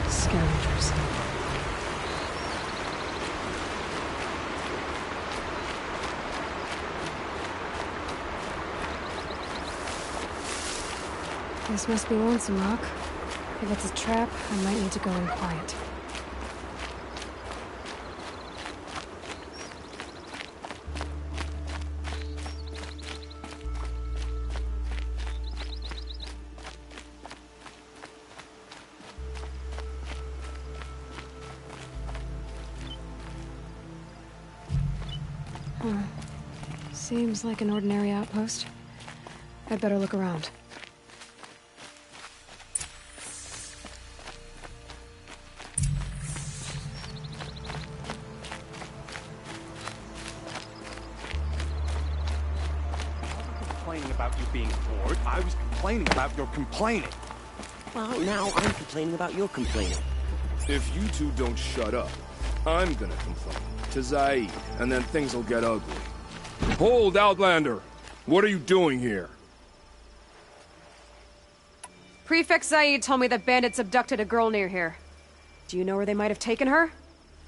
[SPEAKER 1] Scavengers. This must be Lonesome Rock. If it's a trap, I might need to go in quiet. Huh. Seems like an ordinary outpost. I'd better look around.
[SPEAKER 18] Complaining about you being bored. I was complaining about your complaining.
[SPEAKER 16] Well, now I'm complaining about your complaining.
[SPEAKER 8] If you two don't shut up, I'm gonna complain to Zaid, and then things will get ugly. Hold, Outlander! What are you doing here?
[SPEAKER 1] Prefect Zaid told me that bandits abducted a girl near here. Do you know where they might have taken her?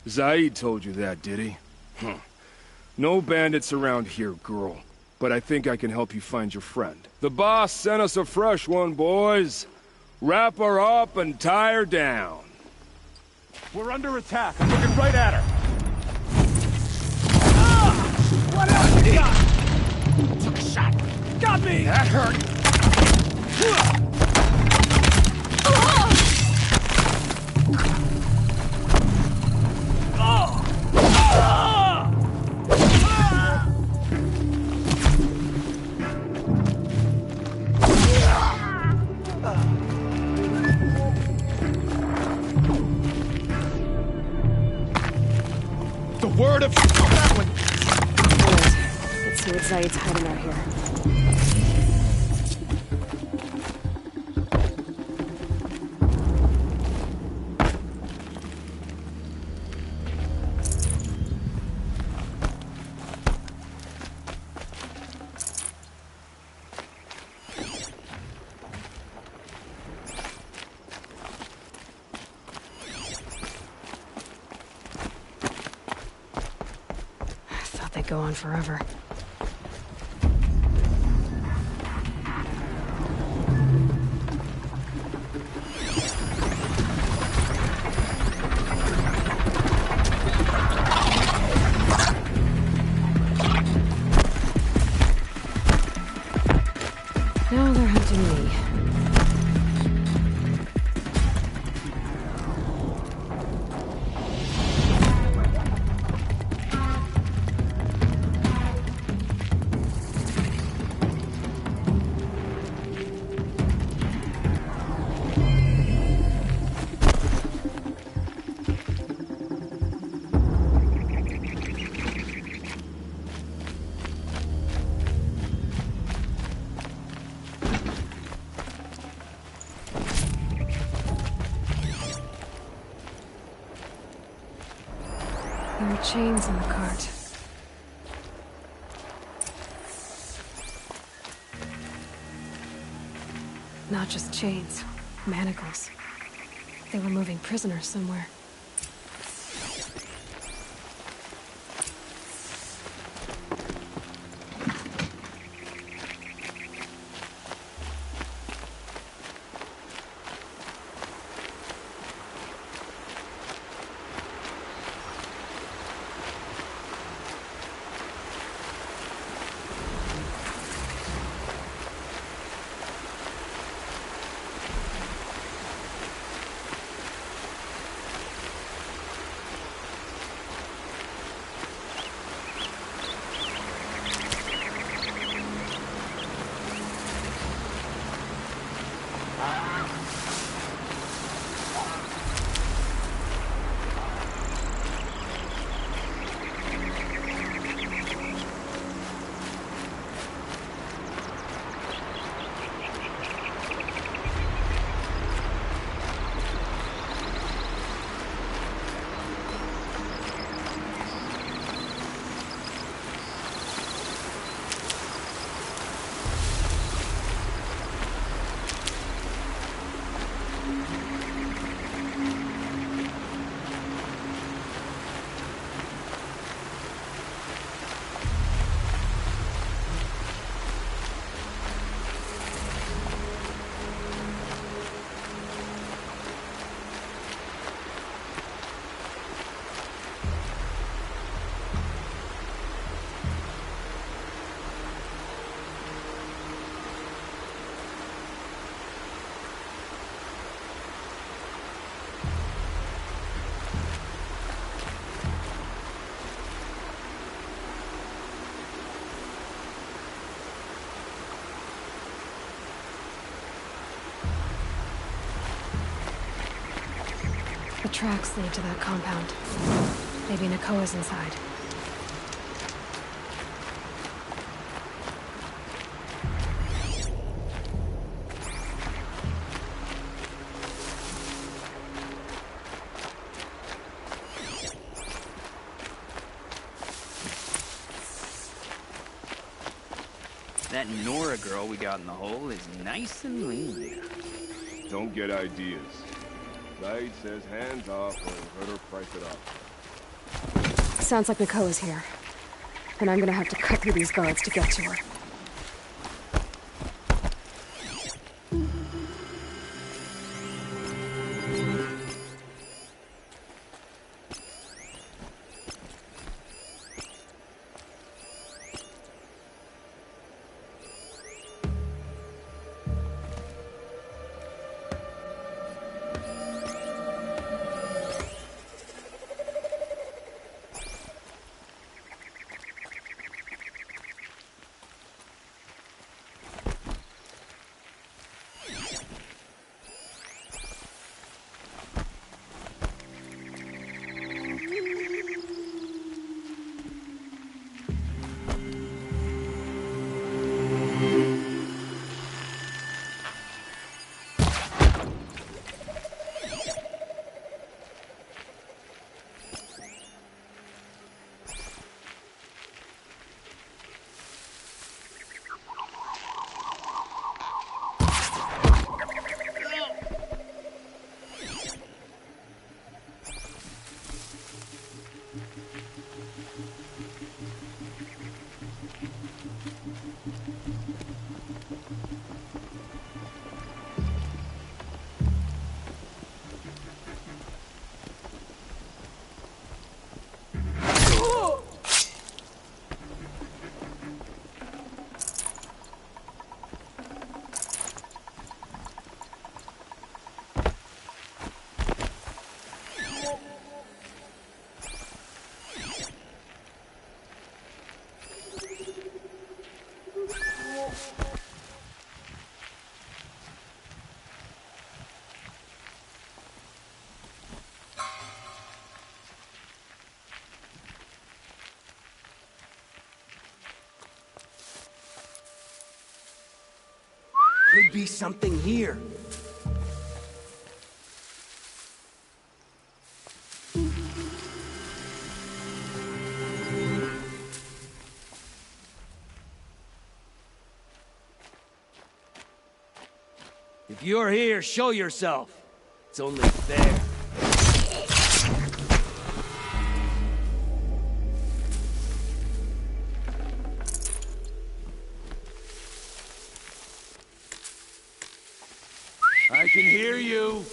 [SPEAKER 8] Zaid told you that, did he? Huh. No bandits around here, girl. But I think I can help you find your friend. The boss sent us a fresh one, boys. Wrap her up and tie her down.
[SPEAKER 18] We're under attack. I'm looking right at her. Ah! What else you got? Took a shot. Got me! That hurt. The word of that one.
[SPEAKER 1] Let's see what Zaid's hiding out here. They go on forever. Now they're hunting me. There are chains in the cart. Not just chains, manacles. They were moving prisoners somewhere. The tracks lead to that compound. Maybe Nakoa's inside.
[SPEAKER 19] That Nora girl we got in the hole is nice and lean.
[SPEAKER 8] Don't get ideas. Said says hands off or let her price it up.
[SPEAKER 1] Sounds like Nakoa's here. And I'm gonna have to cut through these guards to get to her.
[SPEAKER 16] Could be something here. If you're here, show yourself. It's only fair.
[SPEAKER 20] I can hear you.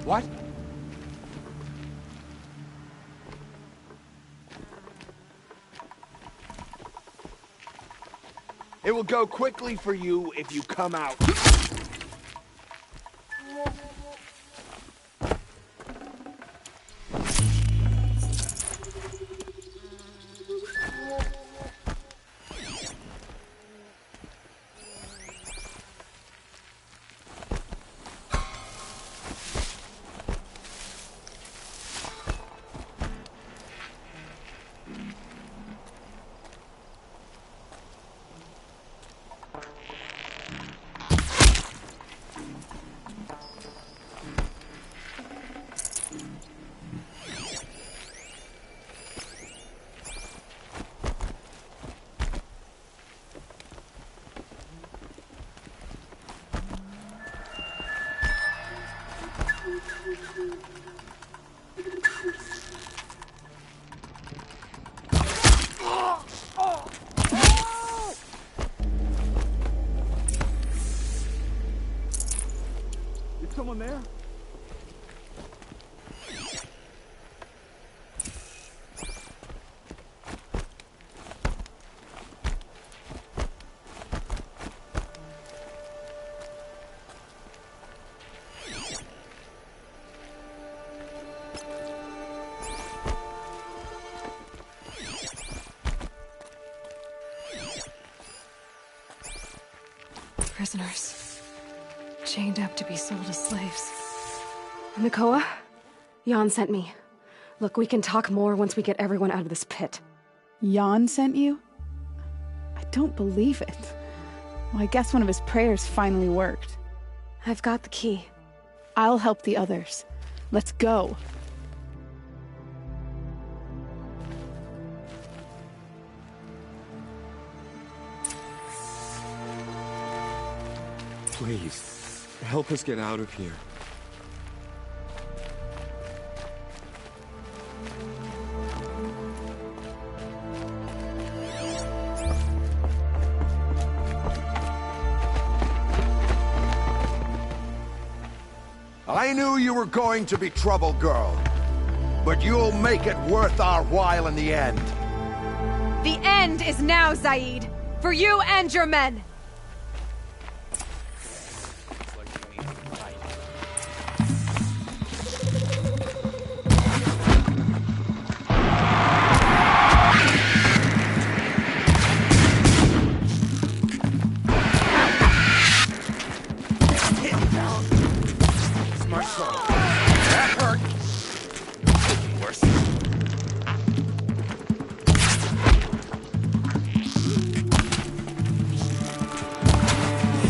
[SPEAKER 20] What? It will go quickly for you if you come out.
[SPEAKER 18] Is someone there?
[SPEAKER 1] Prisoners. Chained up to be sold as slaves. Nakoa? Jan sent me. Look, we can talk more once we get everyone out of this pit.
[SPEAKER 14] Jan sent you? I don't believe it. Well, I guess one of his prayers finally worked.
[SPEAKER 1] I've got the key.
[SPEAKER 14] I'll help the others. Let's go.
[SPEAKER 8] Please, help us get out of here.
[SPEAKER 20] I knew you were going to be trouble, girl. But you'll make it worth our while in the end.
[SPEAKER 21] The end is now, Zaid. For you and your men.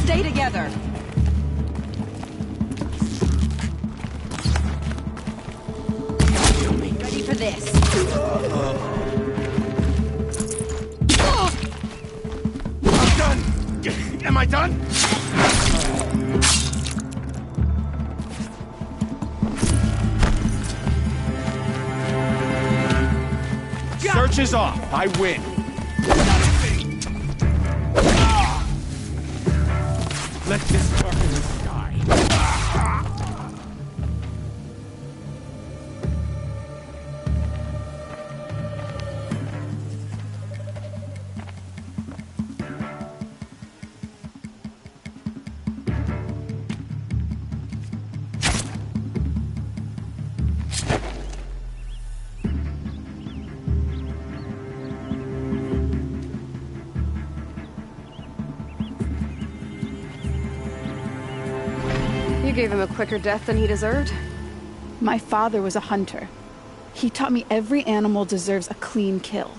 [SPEAKER 21] Stay together. Ready for this.
[SPEAKER 20] I'm done! Am I done?
[SPEAKER 8] Search is off. I win. Let this darkness die.
[SPEAKER 1] You gave him a quicker death than he deserved.
[SPEAKER 14] My father was a hunter. He taught me every animal deserves a clean kill.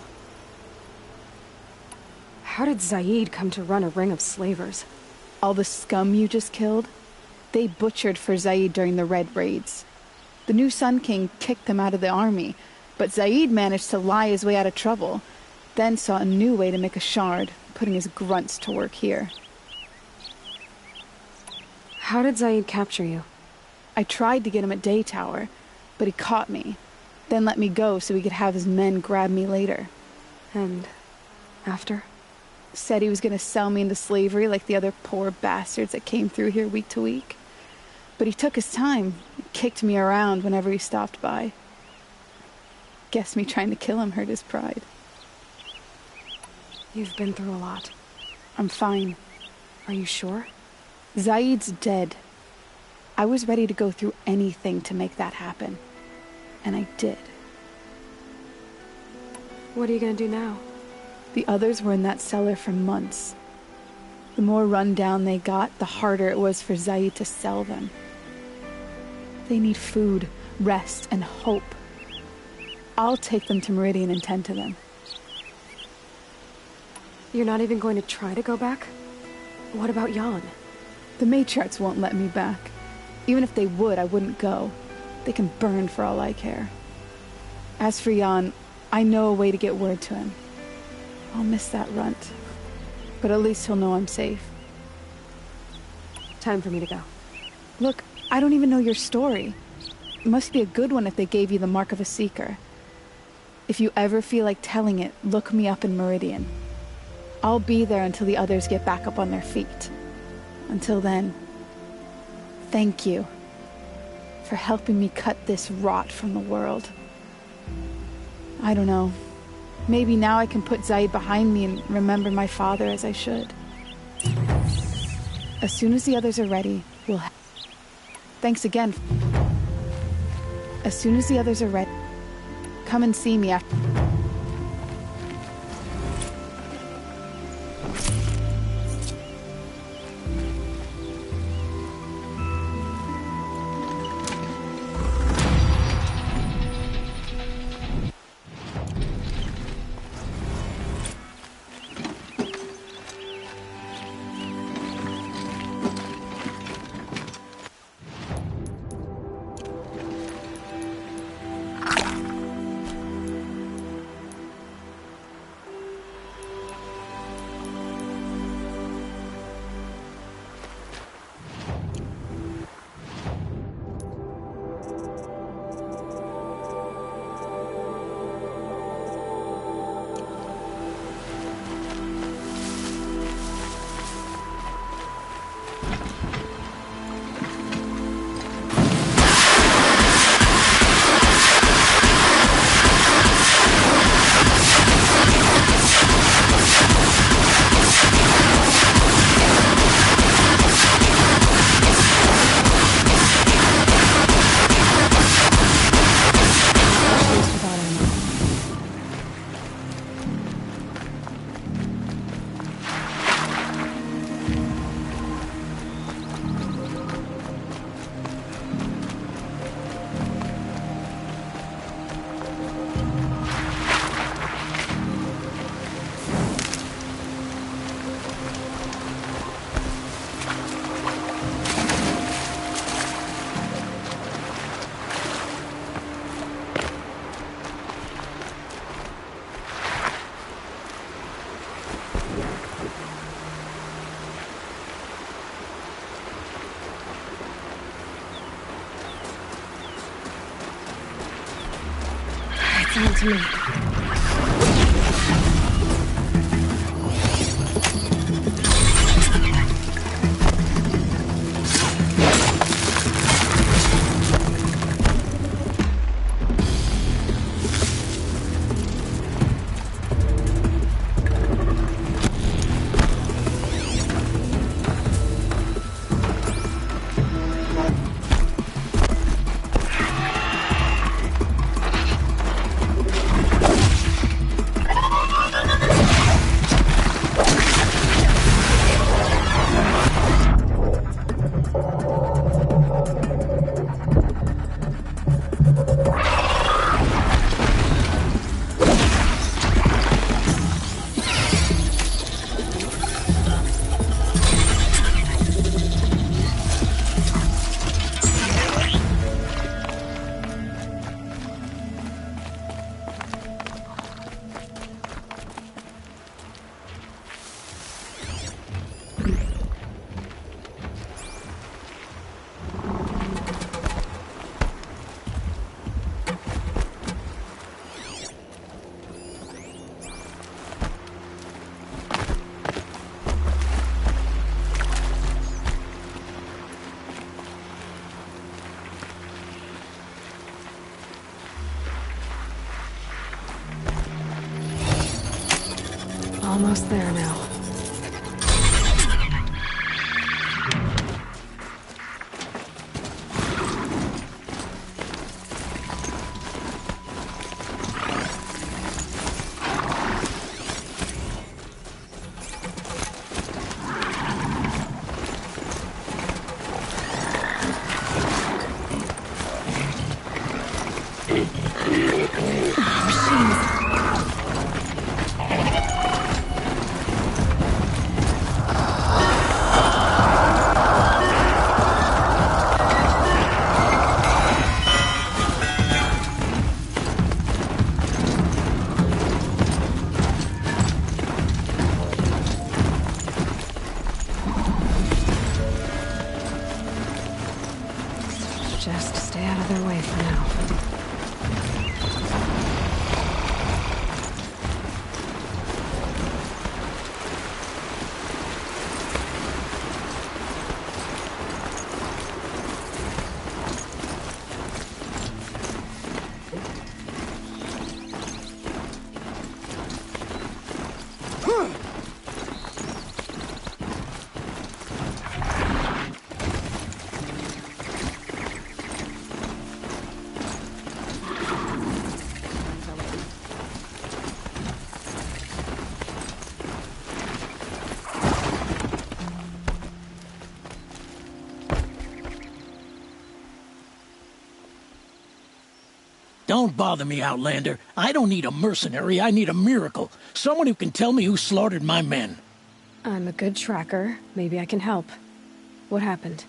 [SPEAKER 1] How did Zaid come to run a ring of slavers?
[SPEAKER 14] All the scum you just killed? They butchered for Zaid during the Red Raids. The new Sun King kicked them out of the army, but Zaid managed to lie his way out of trouble, then saw a new way to make a shard, putting his grunts to work here.
[SPEAKER 1] How did Zaid capture you?
[SPEAKER 14] I tried to get him at Day Tower, but he caught me, then let me go so he could have his men grab me later.
[SPEAKER 1] And after?
[SPEAKER 14] Said he was going to sell me into slavery like the other poor bastards that came through here week to week. But he took his time, kicked me around whenever he stopped by. Guess me trying to kill him hurt his pride.
[SPEAKER 1] You've been through a lot.
[SPEAKER 14] I'm fine.
[SPEAKER 1] Are you sure?
[SPEAKER 14] Zaid's dead. I was ready to go through anything to make that happen. And I did.
[SPEAKER 1] What are you gonna do now?
[SPEAKER 14] The others were in that cellar for months. The more run down they got, the harder it was for Zaid to sell them. They need food, rest, and hope. I'll take them to Meridian and tend to them.
[SPEAKER 1] You're not even going to try to go back? What about Jan?
[SPEAKER 14] The matriarchs won't let me back. Even if they would, I wouldn't go. They can burn for all I care. As for Jan, I know a way to get word to him. I'll miss that runt. But at least he'll know I'm safe.
[SPEAKER 1] Time for me to go.
[SPEAKER 14] Look, I don't even know your story. It must be a good one if they gave you the mark of a seeker. If you ever feel like telling it, look me up in Meridian. I'll be there until the others get back up on their feet. Until then, thank you for helping me cut this rot from the world. I don't know. Maybe now I can put Zaid behind me and remember my father as I should. As soon as the others are ready, we'll... Thanks again. As soon as the others are ready, come and see me after...
[SPEAKER 1] It's on to me. Almost there now. Just stay out of their way for now.
[SPEAKER 2] Don't bother me, Outlander. I don't need a mercenary, I need a miracle. Someone who can tell me who slaughtered my men.
[SPEAKER 1] I'm a good tracker. Maybe I can help. What happened?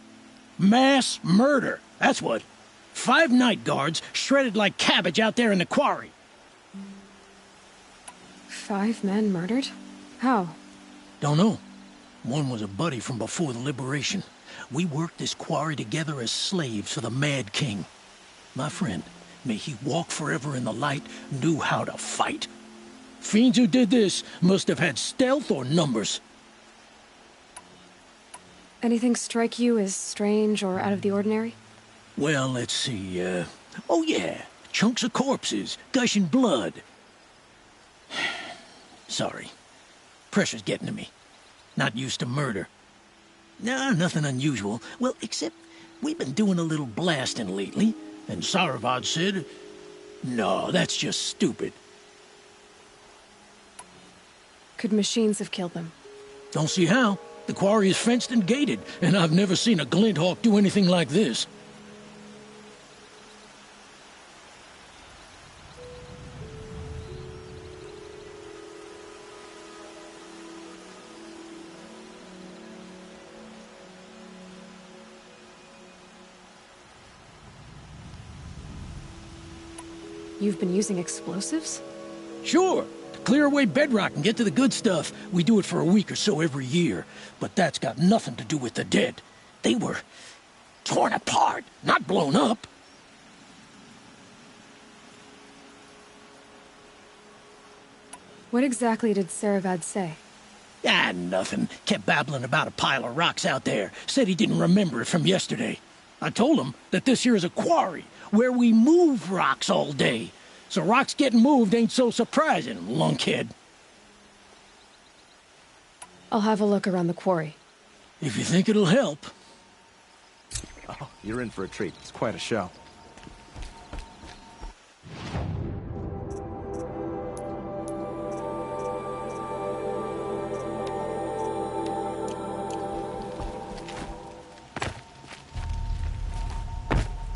[SPEAKER 2] Mass murder, that's what. 5 night guards shredded like cabbage out there in the quarry.
[SPEAKER 1] 5 men murdered? How?
[SPEAKER 2] Don't know. One was a buddy from before the liberation. We worked this quarry together as slaves for the Mad King. My friend, may he walk forever in the light, knew how to fight. Fiends who did this must have had stealth or numbers.
[SPEAKER 1] Anything strike you as strange or out of the ordinary?
[SPEAKER 2] Well, let's see, oh yeah, chunks of corpses, gushing blood. Sorry. Pressure's getting to me. Not used to murder. Nah, nothing unusual. Well, except we've been doing a little blasting lately. And Saravad said, no, that's just stupid.
[SPEAKER 1] Could machines have killed them?
[SPEAKER 2] Don't see how. The quarry is fenced and gated, and I've never seen a Glinthawk do anything like this.
[SPEAKER 1] You've been using explosives?
[SPEAKER 2] Sure. To clear away bedrock and get to the good stuff. We do it for a week or so every year. But that's got nothing to do with the dead. They were torn apart, not blown up.
[SPEAKER 1] What exactly did Saravad say?
[SPEAKER 2] Ah, nothing. Kept babbling about a pile of rocks out there. Said he didn't remember it from yesterday. I told him that this here is a quarry, where we move rocks all day. So rocks getting moved ain't so surprising, lunkhead.
[SPEAKER 1] I'll have a look around the quarry.
[SPEAKER 2] If you think it'll help.
[SPEAKER 17] Oh, you're in for a treat. It's quite a show.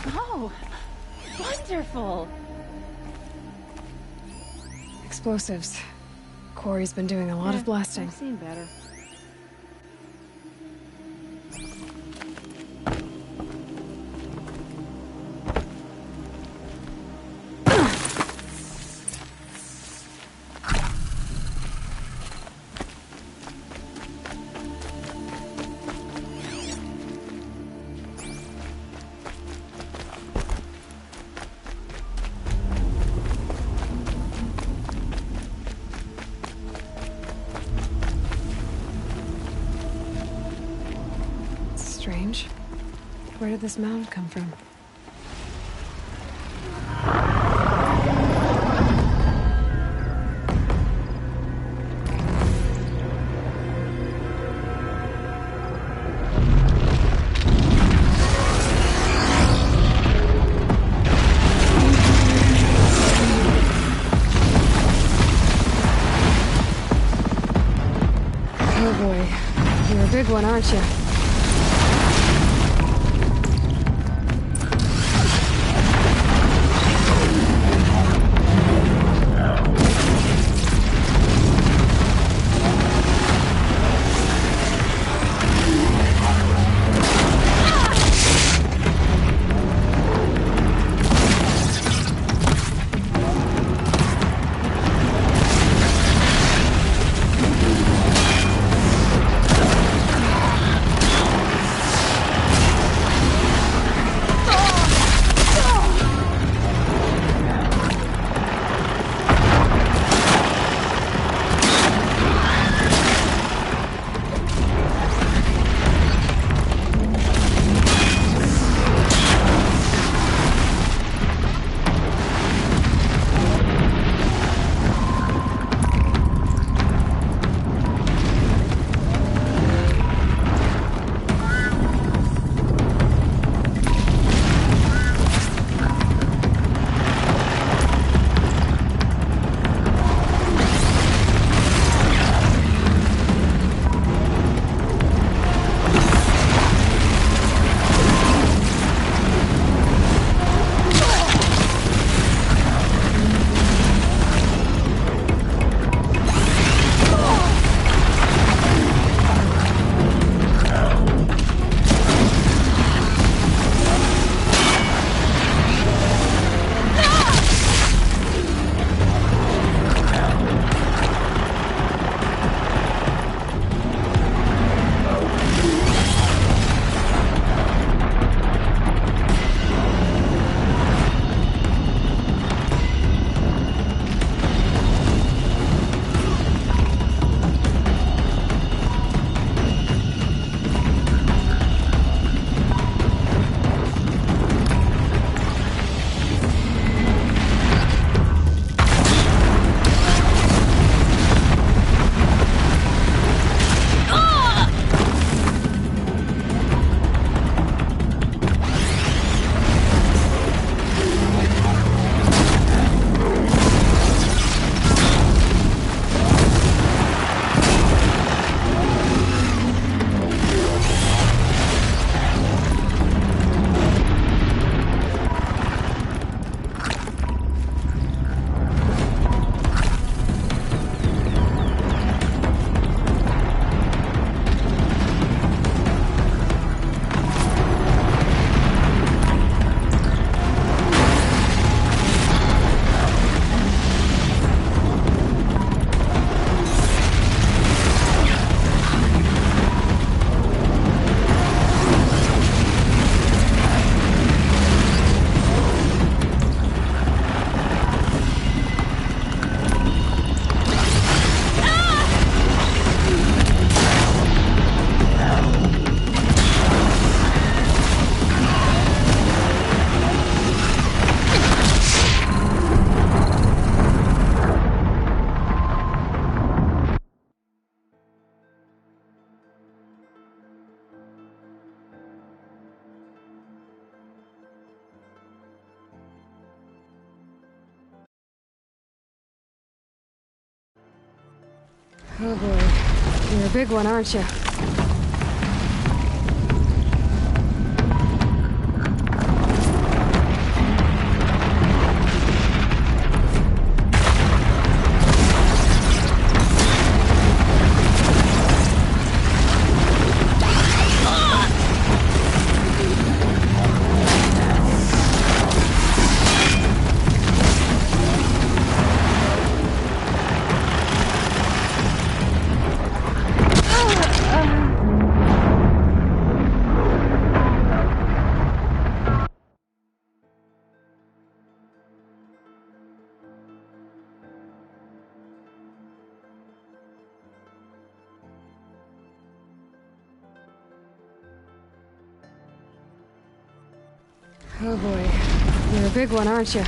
[SPEAKER 14] Oh, wonderful!
[SPEAKER 1] Explosives. Quarry's been doing a lot of blasting.
[SPEAKER 9] I've seen better.
[SPEAKER 1] Strange. Where did this mound come from? Oh boy, you're a big one, aren't you? Oh boy, you're a big one, aren't you? Oh boy, you're a big one, aren't you?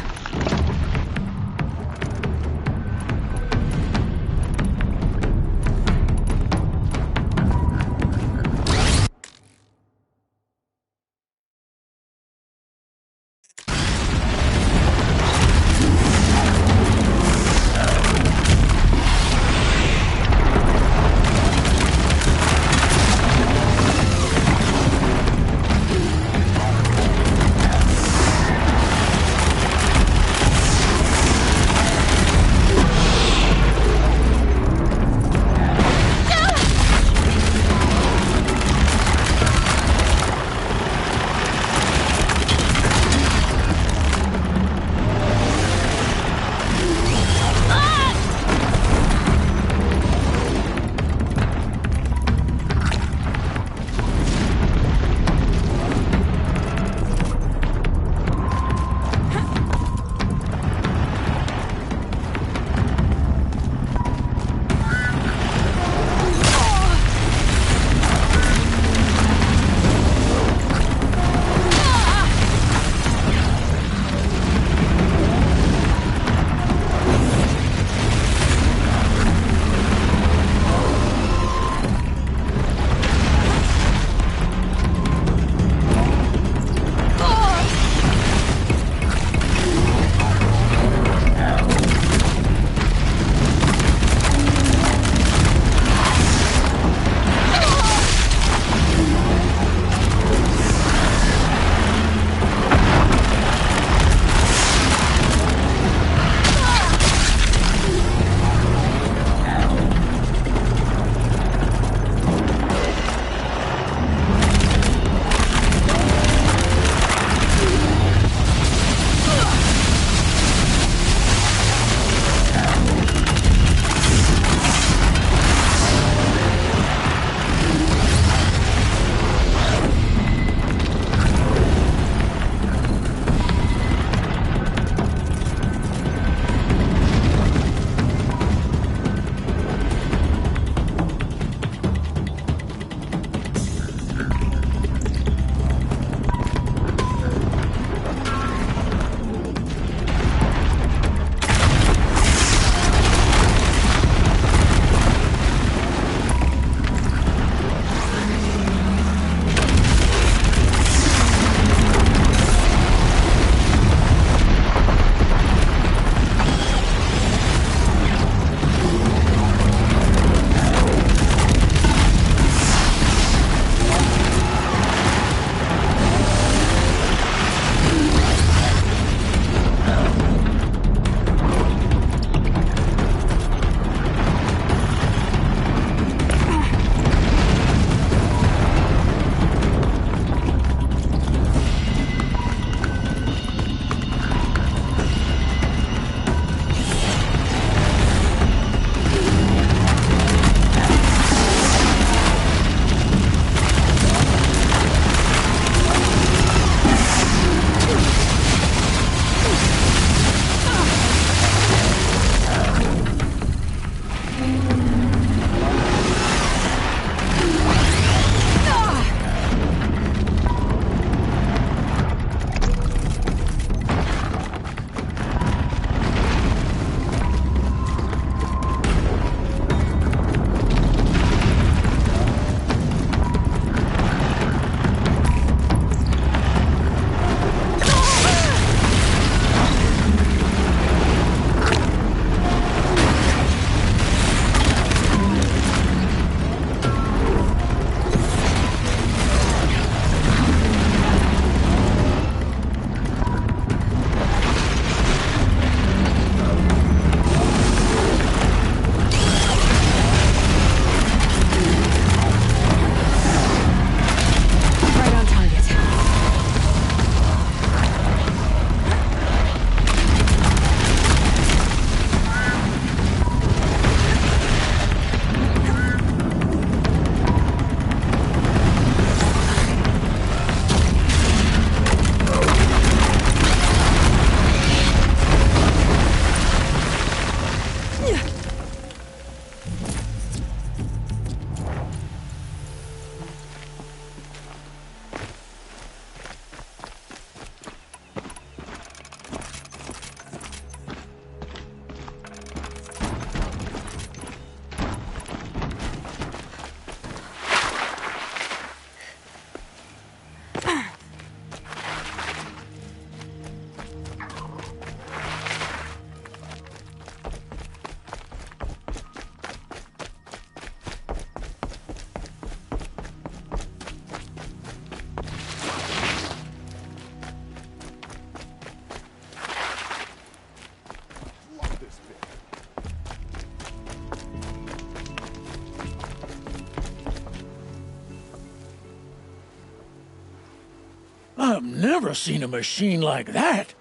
[SPEAKER 2] Never seen a machine like that.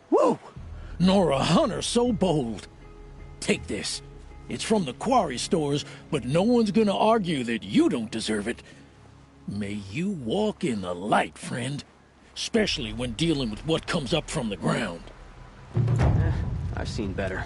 [SPEAKER 2] Whoa! Nor a hunter so bold. Take this. It's from the quarry stores, but no one's gonna argue that you don't deserve it. May you walk in the light, friend. Especially when dealing with what comes up from the ground.
[SPEAKER 16] I've seen better.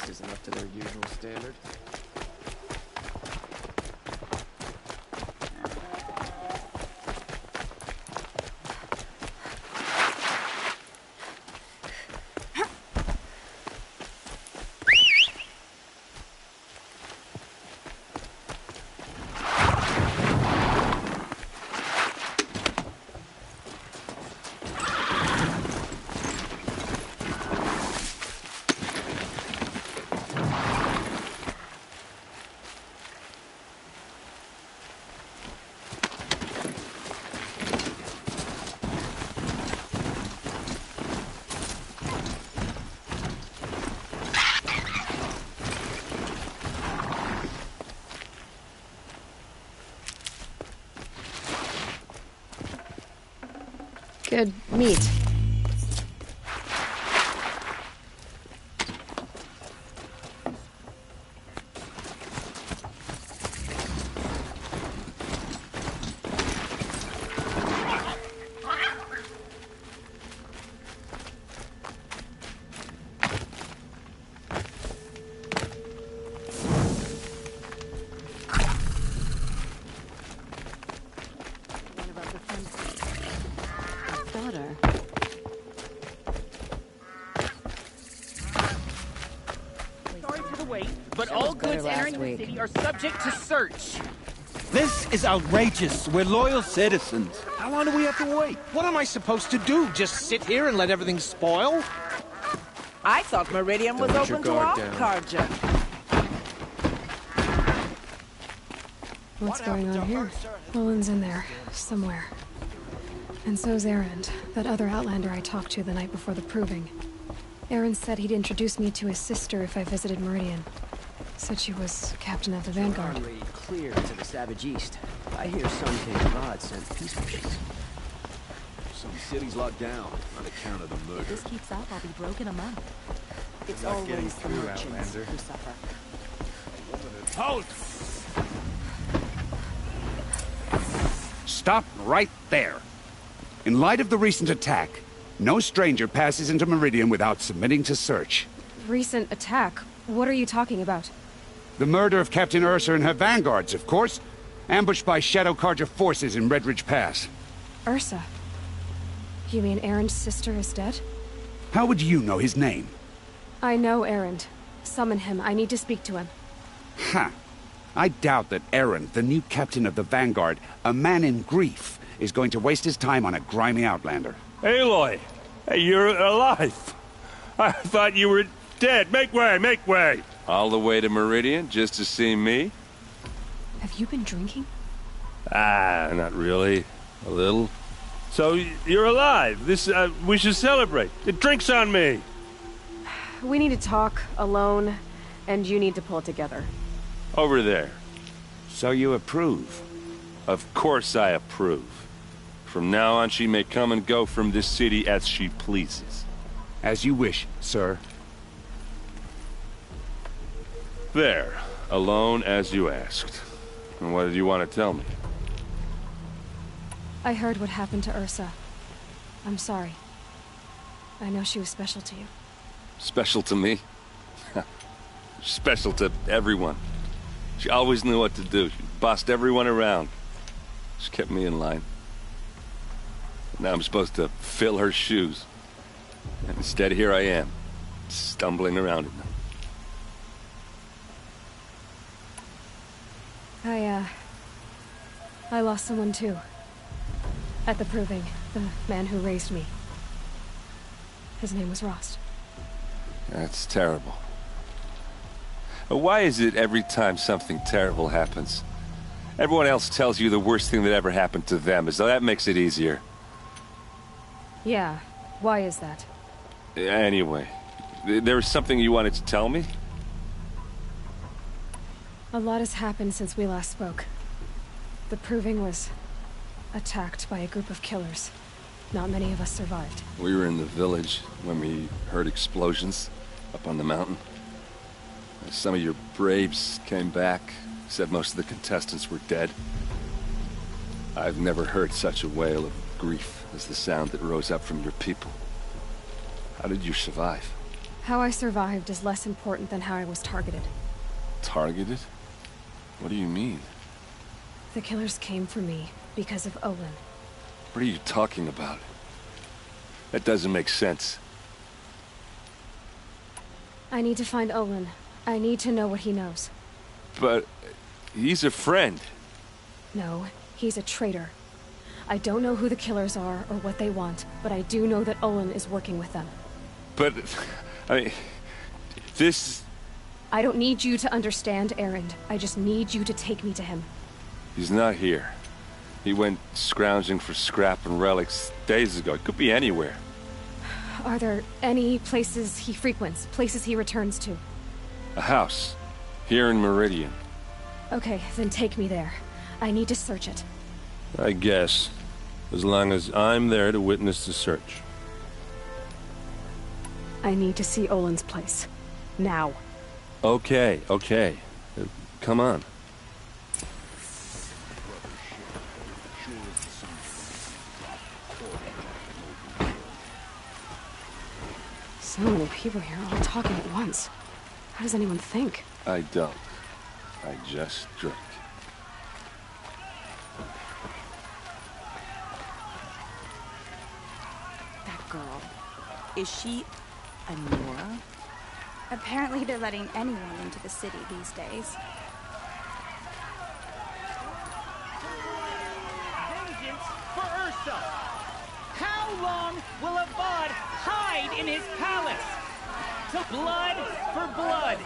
[SPEAKER 16] Isn't up to their usual standard.
[SPEAKER 1] Good meat.
[SPEAKER 4] But all goods entering the city are subject to search.
[SPEAKER 18] This is outrageous. We're loyal citizens. How long do we have to wait? What am I supposed to do? Just sit here and let everything spoil?
[SPEAKER 4] I thought Meridian was open to all Carja.
[SPEAKER 1] What's going on here? Nolan's in there, somewhere. And so's Aaron, that other Outlander I talked to the night before the proving. Aaron said he'd introduce me to his sister if I visited Meridian. Said she was captain of the Vanguard.
[SPEAKER 16] Raid clear to the Savage East. I hear some came of odds sent peace missions.
[SPEAKER 11] Some
[SPEAKER 3] city's locked down on account of the murder.
[SPEAKER 22] If this keeps up, I'll be broke in a month.
[SPEAKER 13] It's always the merchants who suffer.
[SPEAKER 18] Halt! Stop right there. In light of the recent attack, no stranger passes into Meridian without submitting to search.
[SPEAKER 1] Recent attack? What are you talking about?
[SPEAKER 18] The murder of Captain Ursa and her vanguards, of course. Ambushed by Shadow Carja forces in Redridge Pass.
[SPEAKER 1] Ursa? You mean Aaron's sister is dead?
[SPEAKER 18] How would you know his name?
[SPEAKER 1] I know Aaron. Summon him. I need to speak to him.
[SPEAKER 18] Ha! I doubt that Aaron, the new captain of the Vanguard, a man in grief, is going to waste his time on a grimy outlander.
[SPEAKER 23] Aloy! Hey, you're alive! I thought you were dead. Make way, make way!
[SPEAKER 24] All the way to Meridian just to see me?
[SPEAKER 1] Have you been drinking?
[SPEAKER 23] Ah, not really. A little. So, you're alive. We should celebrate. The drink's on me.
[SPEAKER 1] We need to talk, alone, and you need to pull it together.
[SPEAKER 24] Over there.
[SPEAKER 18] So you approve?
[SPEAKER 24] Of course I approve. From now on, she may come and go from this city as she pleases.
[SPEAKER 18] As you wish, sir.
[SPEAKER 24] There. Alone as you asked. And what did you want to tell me?
[SPEAKER 1] I heard what happened to Ursa. I'm sorry. I know she was special to you.
[SPEAKER 24] Special to me? Special to everyone. She always knew what to do. She bossed everyone around. She kept me in line. Now I'm supposed to fill her shoes. And instead, here I am, stumbling around in them.
[SPEAKER 1] I lost someone too. At the Proving, the man who raised me. His name was Rost.
[SPEAKER 24] That's terrible. But why is it every time something terrible happens, everyone else tells you the worst thing that ever happened to them, as though that makes it easier?
[SPEAKER 1] Yeah, why is that?
[SPEAKER 24] Anyway, there was something you wanted to tell me?
[SPEAKER 1] A lot has happened since we last spoke. The Proving was attacked by a group of killers. Not many of us survived.
[SPEAKER 24] We were in the village when we heard explosions up on the mountain. Some of your braves came back, said most of the contestants were dead. I've never heard such a wail of grief as the sound that rose up from your people. How did you survive?
[SPEAKER 1] How I survived is less important than how I was targeted.
[SPEAKER 24] Targeted? What do you mean?
[SPEAKER 1] The killers came for me because of Olin.
[SPEAKER 24] What are you talking about? That doesn't make sense.
[SPEAKER 1] I need to find Olin. I need to know what he knows.
[SPEAKER 24] But he's a friend.
[SPEAKER 1] No, he's a traitor. I don't know who the killers are or what they want, but I do know that Olin is working with them.
[SPEAKER 24] But, I mean, this...
[SPEAKER 1] I don't need you to understand, Erend. I just need you to take me to him.
[SPEAKER 24] He's not here. He went scrounging for scrap and relics days ago. It could be anywhere.
[SPEAKER 1] Are there any places he frequents, places he returns to?
[SPEAKER 24] A house. Here in Meridian.
[SPEAKER 1] Okay, then take me there. I need to search it.
[SPEAKER 23] I guess. As long as I'm there to witness the search.
[SPEAKER 1] I need to see Olin's place. Now.
[SPEAKER 23] Okay, okay. Come on.
[SPEAKER 1] So many people here, all talking at once. How does anyone think?
[SPEAKER 24] I don't. I just drink.
[SPEAKER 22] That girl. Is she a Nora?
[SPEAKER 25] Apparently they're letting anyone into the city these days.
[SPEAKER 13] Vengeance for Ursa! How long will Avad hide in his palace? Blood for blood.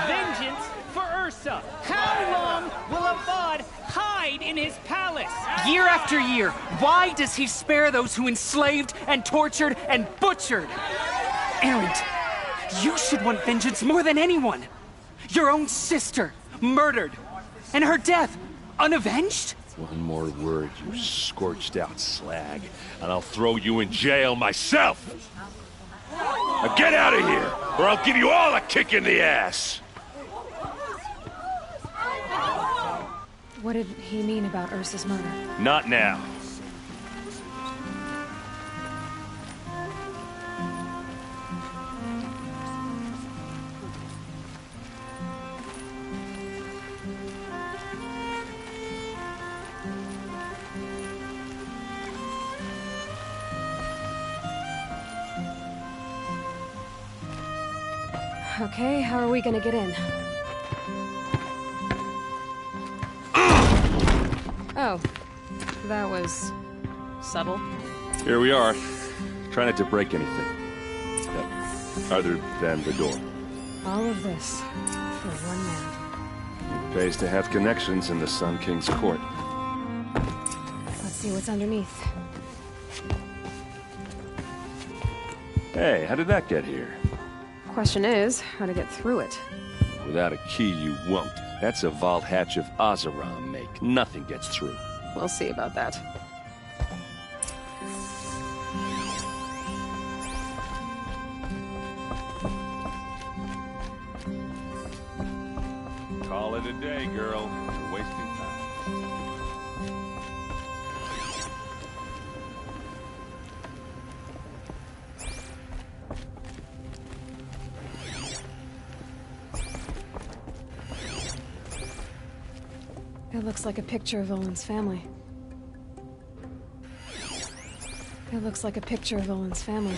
[SPEAKER 13] Vengeance for Ursa. How long will Avad hide in his palace?
[SPEAKER 16] Year after year, why does he spare those who enslaved and tortured and butchered? Erend, you should want vengeance more than anyone. Your own sister, murdered. And her death, unavenged?
[SPEAKER 24] One more word, you scorched out slag, and I'll throw you in jail myself! Now get out of here, or I'll give you all a kick in the ass!
[SPEAKER 1] What did he mean about Ursa's murder?
[SPEAKER 24] Not now.
[SPEAKER 1] Okay, how are we gonna get in? Oh, that was subtle.
[SPEAKER 24] Here we are. Try not to break anything. Other than the door.
[SPEAKER 1] All of this for one man.
[SPEAKER 24] It pays to have connections in the Sun King's court.
[SPEAKER 1] Let's see what's underneath.
[SPEAKER 24] Hey, how did that get here?
[SPEAKER 1] Question is, how to get through it.
[SPEAKER 24] Without a key, you won't. That's a vault hatch of Oseram make. Nothing gets through.
[SPEAKER 1] We'll see about that.
[SPEAKER 24] Call it a day, girl. You're wasting time.
[SPEAKER 1] It looks like a picture of Olin's family. It looks like a picture of Olin's family.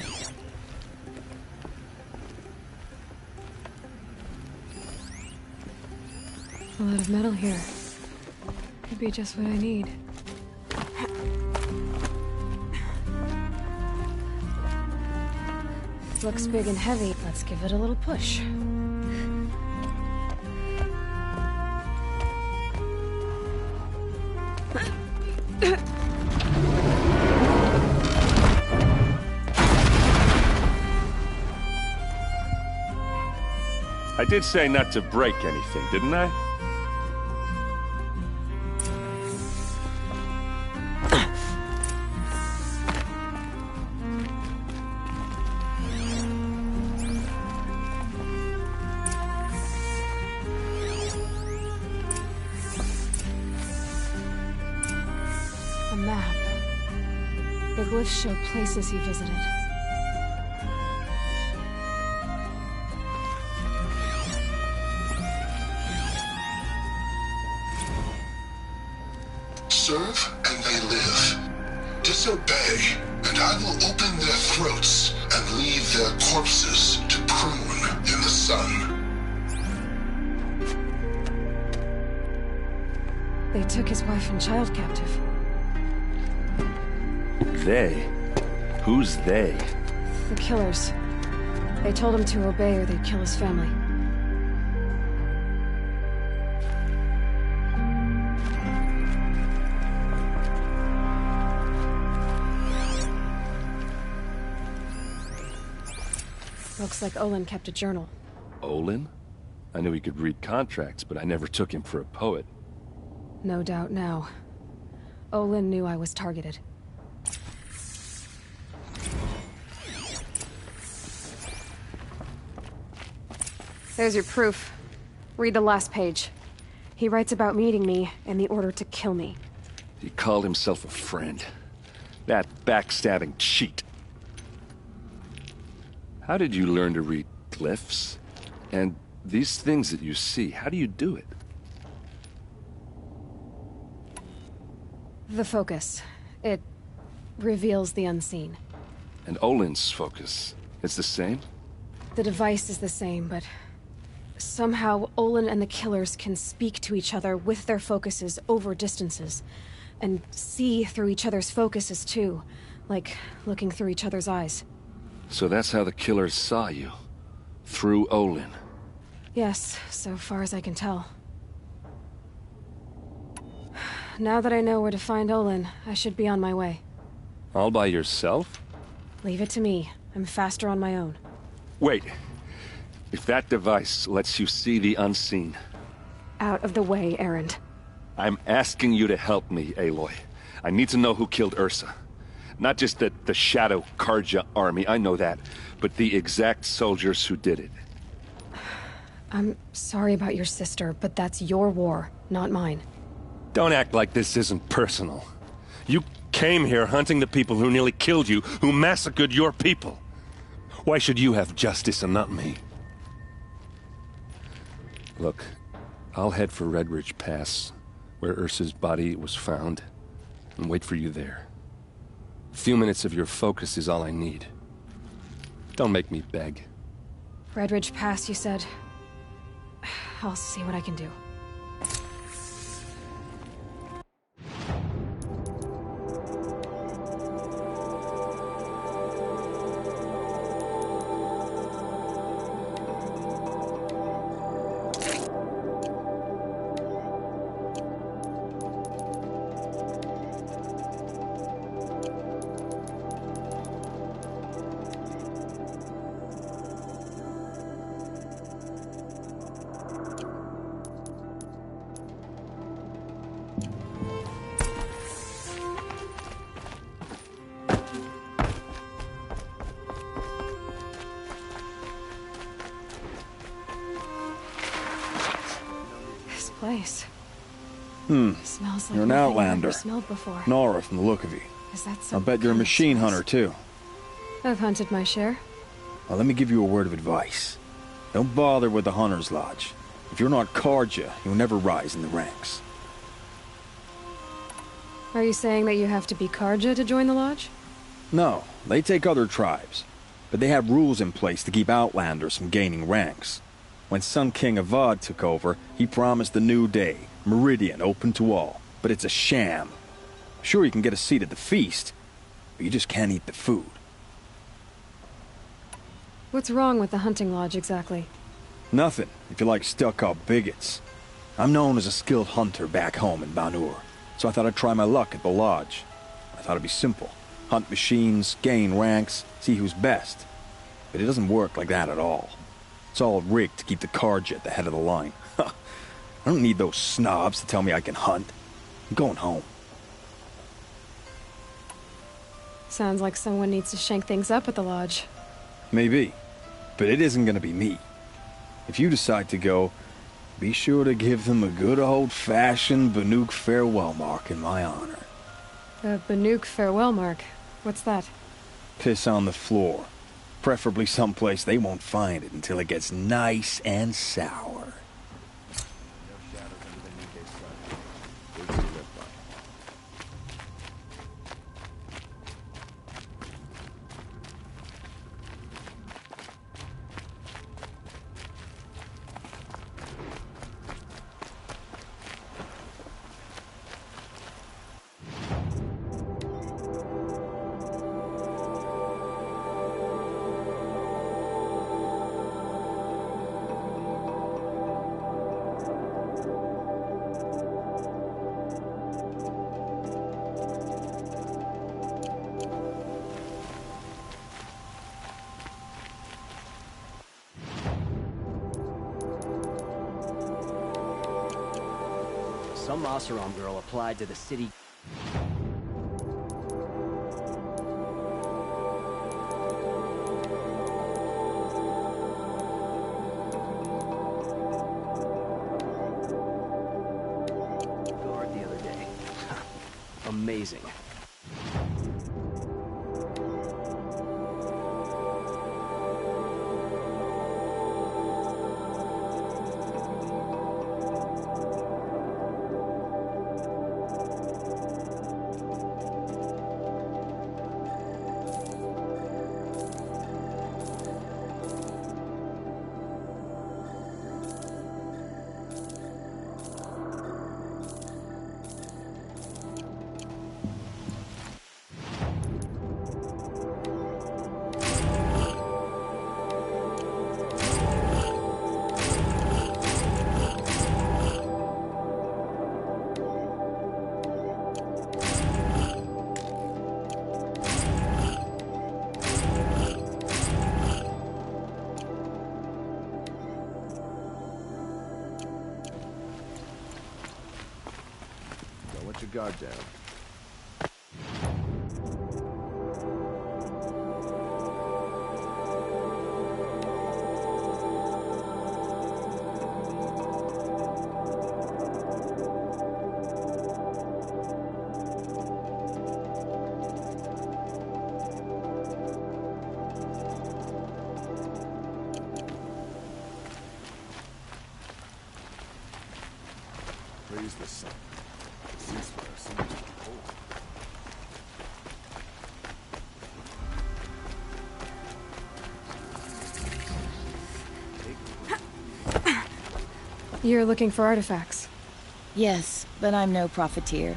[SPEAKER 1] A lot of metal here. Could be just what I need. Looks big and heavy. Let's give it a little push.
[SPEAKER 24] I did say not to break anything, didn't I?
[SPEAKER 1] A map. The glyphs show places he visited.
[SPEAKER 5] Serve and they live. Disobey, and I will open their throats and leave their corpses to prune in the sun.
[SPEAKER 1] They took his wife and child captive.
[SPEAKER 24] They? Who's they?
[SPEAKER 1] The killers. They told him to obey or they'd kill his family. Looks like Olin kept a journal.
[SPEAKER 24] Olin? I knew he could read contracts, but I never took him for a poet.
[SPEAKER 1] No doubt now. Olin knew I was targeted. There's your proof. Read the last page. He writes about meeting me and the order to kill me.
[SPEAKER 24] He called himself a friend. That backstabbing cheat. How did you learn to read glyphs? And these things that you see, how do you do it?
[SPEAKER 1] The focus. It reveals the unseen.
[SPEAKER 24] And Olin's focus, it's the same?
[SPEAKER 1] The device is the same, but somehow Olin and the killers can speak to each other with their focuses over distances. And see through each other's focuses too, like looking through each other's eyes.
[SPEAKER 24] So that's how the killers saw you. Through Olin.
[SPEAKER 1] Yes, so far as I can tell. Now that I know where to find Olin, I should be on my way.
[SPEAKER 24] All by yourself?
[SPEAKER 1] Leave it to me. I'm faster on my own.
[SPEAKER 24] Wait. If that device lets you see the unseen...
[SPEAKER 1] Out of the way, Erend.
[SPEAKER 24] I'm asking you to help me, Aloy. I need to know who killed Ursa. Not just the Shadow Karja army, I know that, but the exact soldiers who did it.
[SPEAKER 1] I'm sorry about your sister, but that's your war, not mine.
[SPEAKER 23] Don't act like this isn't personal. You came here hunting the people who nearly killed you, who massacred your people. Why should you have justice and not me? Look, I'll head for Red Ridge Pass, where Ursa's body was found, and wait for you there. A few minutes of your focus is all I need. Don't make me beg.
[SPEAKER 1] Red Ridge Pass, you said. I'll see what I can do. Place. Smells like
[SPEAKER 11] You're an
[SPEAKER 1] nothing I've
[SPEAKER 11] outlander.
[SPEAKER 1] ever smelled before.
[SPEAKER 11] Nora from the look of you.
[SPEAKER 1] Is that
[SPEAKER 11] I'll
[SPEAKER 1] some
[SPEAKER 11] bet you're a
[SPEAKER 1] kind of
[SPEAKER 11] machine
[SPEAKER 1] spice?
[SPEAKER 11] hunter, too.
[SPEAKER 1] I've hunted my share.
[SPEAKER 11] Well, let me give you a word of advice. Don't bother with the Hunter's Lodge. If you're not Karja, you'll never rise in the ranks.
[SPEAKER 1] Are you saying that you have to be Karja to join the lodge?
[SPEAKER 11] No, they take other tribes. But they have rules in place to keep outlanders from gaining ranks. When Sun King Avad took over, he promised a new day, Meridian open to all. But it's a sham. Sure, you can get a seat at the feast, but you just can't eat the food.
[SPEAKER 1] What's wrong with the hunting lodge exactly?
[SPEAKER 11] Nothing, if you like stuck-up bigots. I'm known as a skilled hunter back home in Banur, so I thought I'd try my luck at the lodge. I thought it'd be simple. Hunt machines, gain ranks, see who's best. But it doesn't work like that at all. It's all rigged to keep the Karja at the head of the line. I don't need those snobs to tell me I can hunt. I'm going home.
[SPEAKER 1] Sounds like someone needs to shank things up at the lodge.
[SPEAKER 11] Maybe, but it isn't gonna be me. If you decide to go, be sure to give them a good old-fashioned Banuk farewell mark in my honor.
[SPEAKER 1] The Banuk farewell mark. What's that?
[SPEAKER 11] Piss on the floor. Preferably someplace they won't find it until it gets nice and sour.
[SPEAKER 6] Some Oseram girl applied to the city. Guard the other day. Amazing.
[SPEAKER 3] Let your guard down. Praise the sun. Ceasefire seems to hold.
[SPEAKER 1] You're looking for artifacts.
[SPEAKER 7] Yes, but I'm no profiteer.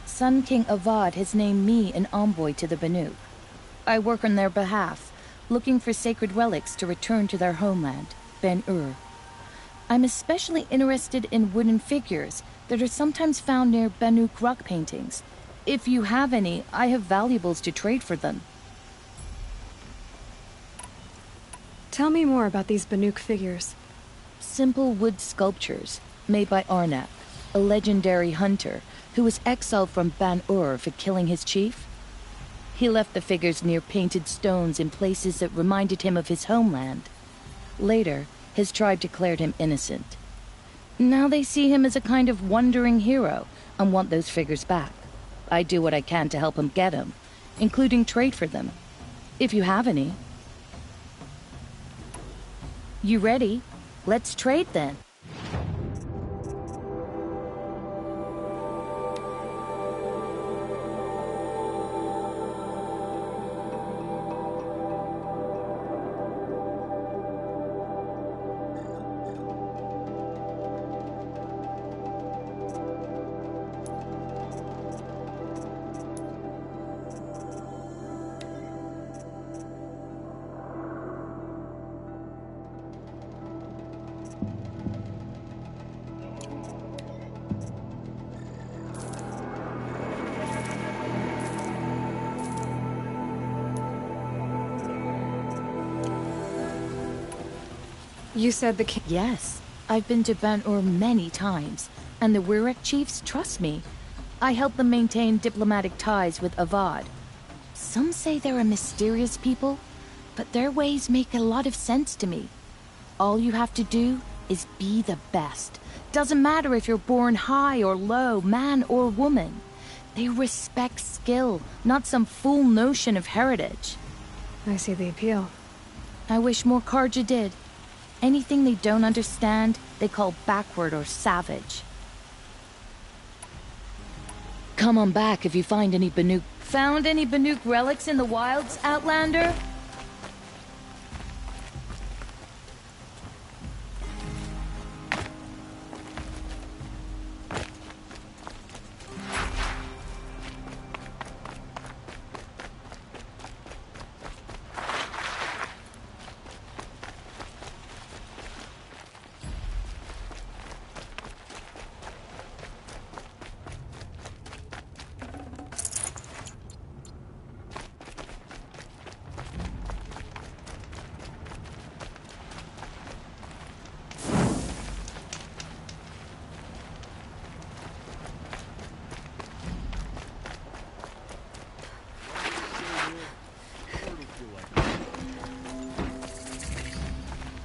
[SPEAKER 7] Sun King Avad has named me an envoy to the Banuk. I work on their behalf, looking for sacred relics to return to their homeland, Ben-Ur. I'm especially interested in wooden figures that are sometimes found near Banuk rock paintings. If you have any, I have valuables to trade for them.
[SPEAKER 1] Tell me more about these Banuk figures.
[SPEAKER 7] Simple wood sculptures made by Arnak, a legendary hunter who was exiled from Ban-Ur for killing his chief. He left the figures near painted stones in places that reminded him of his homeland. Later, his tribe declared him innocent. Now they see him as a kind of wandering hero and want those figures back. I do what I can to help him get them, including trade for them, if you have any. You ready? Let's trade then.
[SPEAKER 1] You said the king...
[SPEAKER 7] Yes. I've been to Ban-Ur many times, and the Wirek chiefs trust me. I help them maintain diplomatic ties with Avad. Some say they're a mysterious people, but their ways make a lot of sense to me. All you have to do is be the best. Doesn't matter if you're born high or low, man or woman. They respect skill, not some fool notion of heritage.
[SPEAKER 1] I see the appeal.
[SPEAKER 7] I wish more Karja did. Anything they don't understand, they call backward or savage. Come on back if you find any Banuk. Found any Banuk relics in the wilds, Outlander?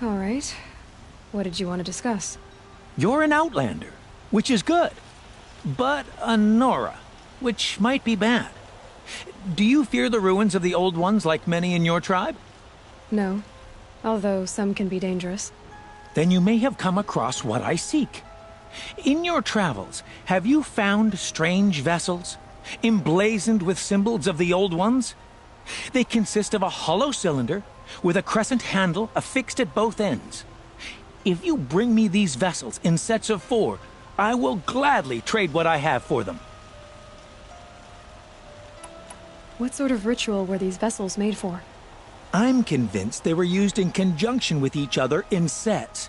[SPEAKER 1] All right. What did you want to discuss?
[SPEAKER 10] You're an Outlander, which is good. But a Nora, which might be bad. Do you fear the ruins of the Old Ones like many in your tribe?
[SPEAKER 1] No. Although some can be dangerous.
[SPEAKER 10] Then you may have come across what I seek. In your travels, have you found strange vessels, emblazoned with symbols of the Old Ones? They consist of a hollow cylinder with a crescent handle affixed at both ends. If you bring me these vessels in sets of 4, I will gladly trade what I have for them.
[SPEAKER 1] What sort of ritual were these vessels made for?
[SPEAKER 10] I'm convinced they were used in conjunction with each other in sets.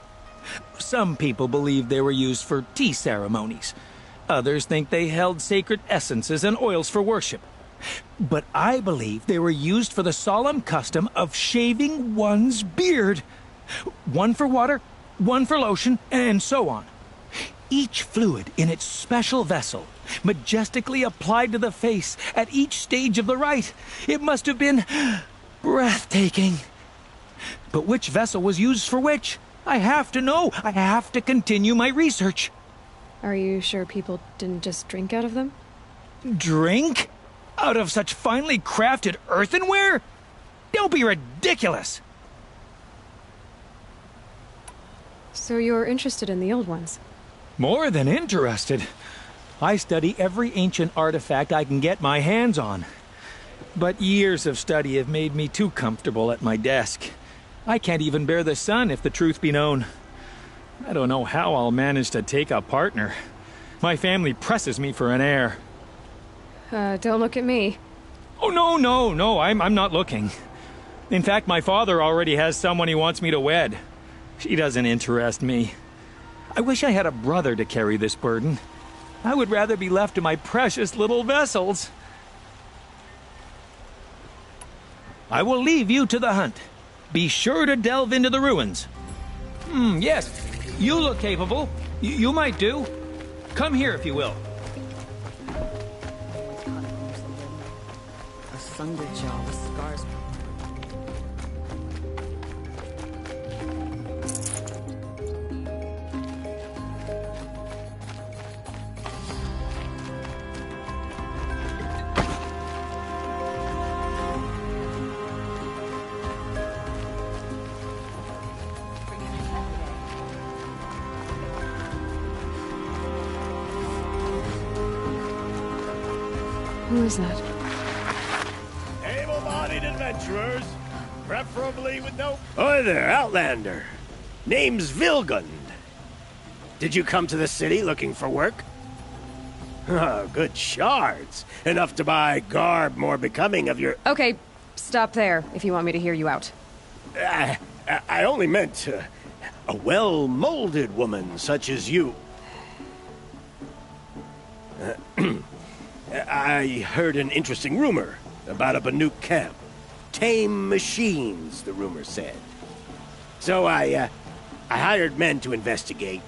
[SPEAKER 10] Some people believe they were used for tea ceremonies. Others think they held sacred essences and oils for worship. But I believe they were used for the solemn custom of shaving one's beard. One for water, one for lotion, and so on. Each fluid in its special vessel majestically applied to the face at each stage of the rite. It must have been breathtaking. But which vessel was used for which? I have to know. I have to continue my research.
[SPEAKER 1] Are you sure people didn't just drink out of them?
[SPEAKER 10] Drink? Out of such finely crafted earthenware? Don't be ridiculous!
[SPEAKER 1] So you're interested in the old ones?
[SPEAKER 10] More than interested. I study every ancient artifact I can get my hands on. But years of study have made me too comfortable at my desk. I can't even bear the sun, if the truth be known. I don't know how I'll manage to take a partner. My family presses me for an heir.
[SPEAKER 1] Don't look at me.
[SPEAKER 10] Oh, no, I'm not looking. In fact, my father already has someone he wants me to wed. She doesn't interest me. I wish I had a brother to carry this burden. I would rather be left to my precious little vessels. I will leave you to the hunt. Be sure to delve into the ruins. Yes, you look capable. You might do. Come here if you will.
[SPEAKER 9] A sundered jaw with scars.
[SPEAKER 1] Who is that?
[SPEAKER 12] Able-bodied adventurers, preferably with no... Hi there, Outlander. Name's Vilgund. Did you come to the city looking for work? Oh, good shards. Enough to buy garb more becoming of your...
[SPEAKER 1] Okay, stop there, if you want me to hear you out.
[SPEAKER 12] I only meant a well-molded woman such as you. I heard an interesting rumor about a Banuk camp. Tame machines, the rumor said. So I hired men to investigate.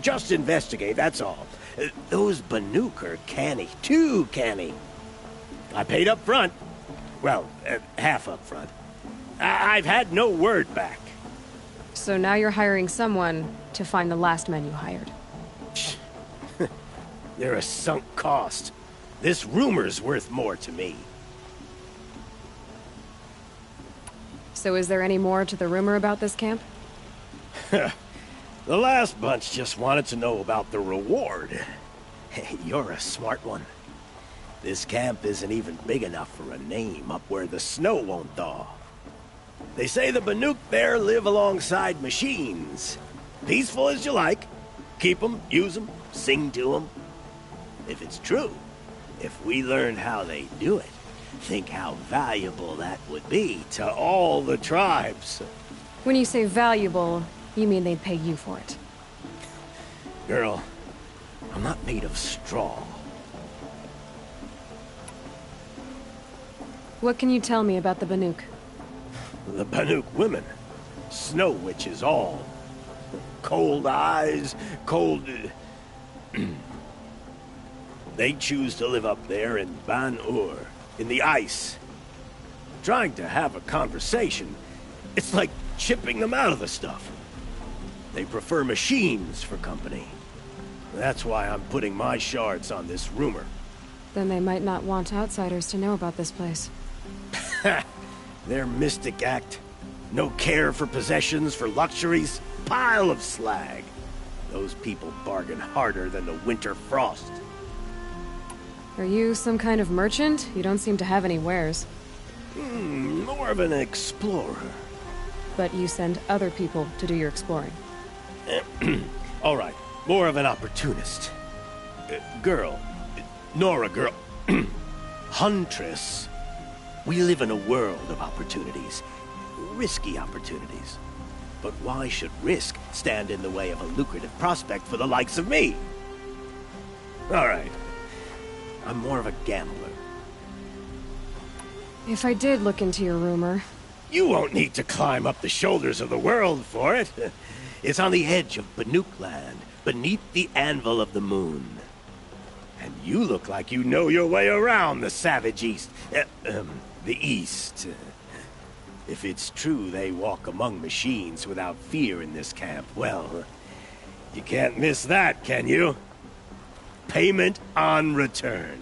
[SPEAKER 12] Just investigate, that's all. Those Banuk are canny. Too canny. I paid up front. Well, half up front. I've had no word back.
[SPEAKER 1] So now you're hiring someone to find the last men you hired.
[SPEAKER 12] They're a sunk cost. This rumor's worth more to me.
[SPEAKER 1] So is there any more to the rumor about this camp?
[SPEAKER 12] The last bunch just wanted to know about the reward. Hey, you're a smart one. This camp isn't even big enough for a name up where the snow won't thaw. They say the Banuk there live alongside machines. Peaceful as you like. Keep them, use them, sing to them. If it's true, if we learned how they do it, think how valuable that would be to all the tribes.
[SPEAKER 1] When you say valuable, you mean they'd pay you for it.
[SPEAKER 12] Girl, I'm not made of straw.
[SPEAKER 1] What can you tell me about the Banuk?
[SPEAKER 12] The Banuk women. Snow witches all. Cold eyes, cold... They choose to live up there in Ban-Ur, in the ice. Trying to have a conversation, it's like chipping them out of the stuff. They prefer machines for company. That's why I'm putting my shards on this rumor.
[SPEAKER 1] Then they might not want outsiders to know about this place.
[SPEAKER 12] Their mystic act. No care for possessions, for luxuries. Pile of slag. Those people bargain harder than the winter frost.
[SPEAKER 1] Are you some kind of merchant? You don't seem to have any wares.
[SPEAKER 12] More of an explorer.
[SPEAKER 1] But you send other people to do your exploring.
[SPEAKER 12] All right, more of an opportunist. Girl. Nora girl. Huntress. We live in a world of opportunities. Risky opportunities. But why should risk stand in the way of a lucrative prospect for the likes of me? All right. I'm more of a gambler.
[SPEAKER 1] If I did look into your rumor...
[SPEAKER 12] You won't need to climb up the shoulders of the world for it. It's on the edge of Banuk land, beneath the anvil of the moon. And You look like you know your way around the savage East. The East. If it's true they walk among machines without fear in this camp, well, you can't miss that, can you? Payment on return.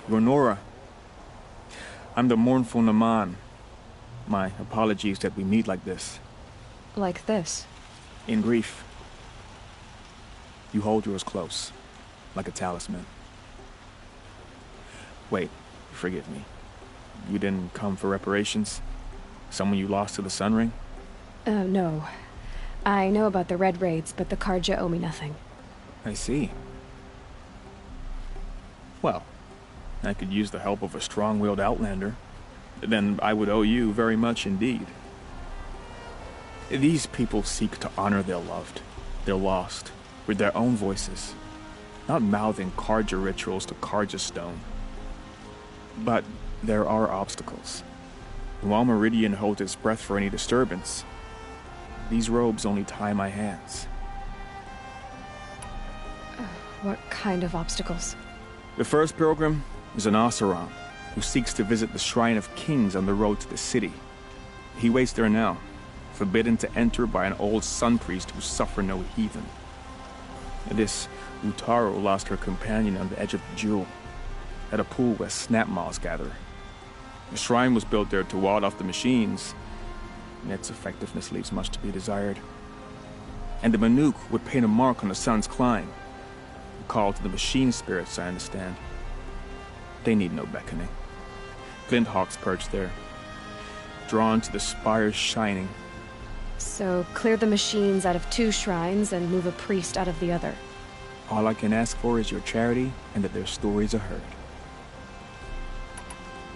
[SPEAKER 8] Renora, I'm the mournful Naman. My apologies that we meet like this.
[SPEAKER 1] Like this?
[SPEAKER 8] In grief. You hold yours close, like a talisman. Wait, forgive me. You didn't come for reparations? Someone you lost to the Sun Ring?
[SPEAKER 1] No. I know about the Red Raids, but the Karja owe me nothing.
[SPEAKER 8] I see. Well, I could use the help of a strong-willed outlander. Then I would owe you very much indeed. These people seek to honor their loved, their lost, with their own voices, not mouthing Karja rituals to Karja stone. But there are obstacles. While Meridian holds its breath for any disturbance, these robes only tie my hands.
[SPEAKER 1] What kind of obstacles?
[SPEAKER 8] The first pilgrim is an Oseram who seeks to visit the Shrine of Kings on the road to the city. He waits there now, forbidden to enter by an old sun priest who suffer no heathen. This Utaru lost her companion on the edge of the Jewel, at a pool where snap moths gather. The shrine was built there to ward off the machines, and its effectiveness leaves much to be desired. And the Manuk would paint a mark on the sun's climb, a call to the machine spirits, I understand. They need no beckoning. Glint hawks perch there, drawn to the spires shining.
[SPEAKER 1] So, clear the machines out of 2 shrines and move a priest out of the other.
[SPEAKER 8] All I can ask for is your charity and that their stories are heard.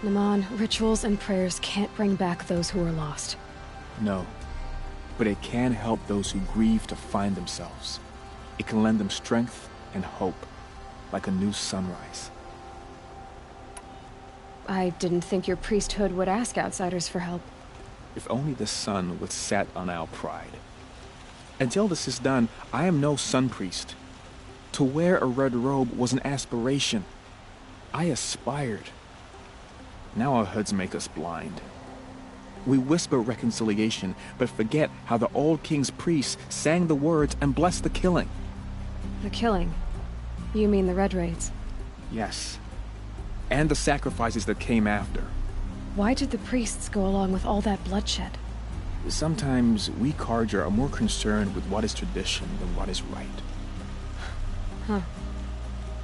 [SPEAKER 1] Naman, rituals and prayers can't bring back those who are lost.
[SPEAKER 8] No, but it can help those who grieve to find themselves. It can lend them strength and hope, like a new sunrise.
[SPEAKER 1] I didn't think your priesthood would ask outsiders for help.
[SPEAKER 8] If only the sun would set on our pride. Until this is done, I am no sun priest. To wear a red robe was an aspiration. I aspired. Now our hoods make us blind. We whisper reconciliation, but forget how the old king's priests sang the words and blessed the killing.
[SPEAKER 1] The killing? You mean the Red Raids?
[SPEAKER 8] Yes. And the sacrifices that came after.
[SPEAKER 1] Why did the priests go along with all that bloodshed?
[SPEAKER 8] Sometimes we Karja are more concerned with what is tradition than what is right.
[SPEAKER 1] Huh.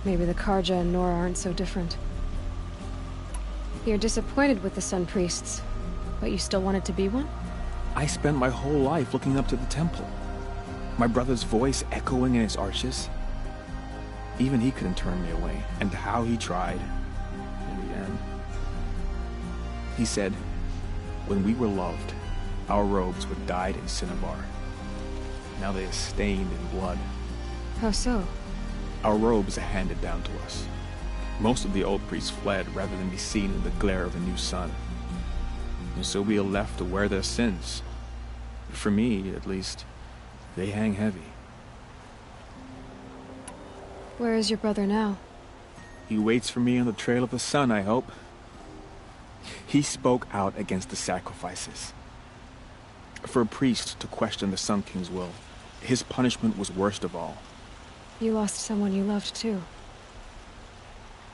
[SPEAKER 1] Maybe the Karja and Nora aren't so different. You're disappointed with the Sun Priests, but you still wanted to be one?
[SPEAKER 8] I spent my whole life looking up to the temple. My brother's voice echoing in its arches. Even he couldn't turn me away, and how he tried. In the end. He said, when we were loved, our robes were dyed in cinnabar. Now they are stained in blood.
[SPEAKER 1] How so?
[SPEAKER 8] Our robes are handed down to us. Most of the old priests fled rather than be seen in the glare of a new sun. And so we are left to wear their sins. For me, at least, they hang heavy.
[SPEAKER 1] Where is your brother now?
[SPEAKER 8] He waits for me on the trail of the sun, I hope. He spoke out against the sacrifices. For a priest to question the Sun King's will, his punishment was worst of all.
[SPEAKER 1] You lost someone you loved, too.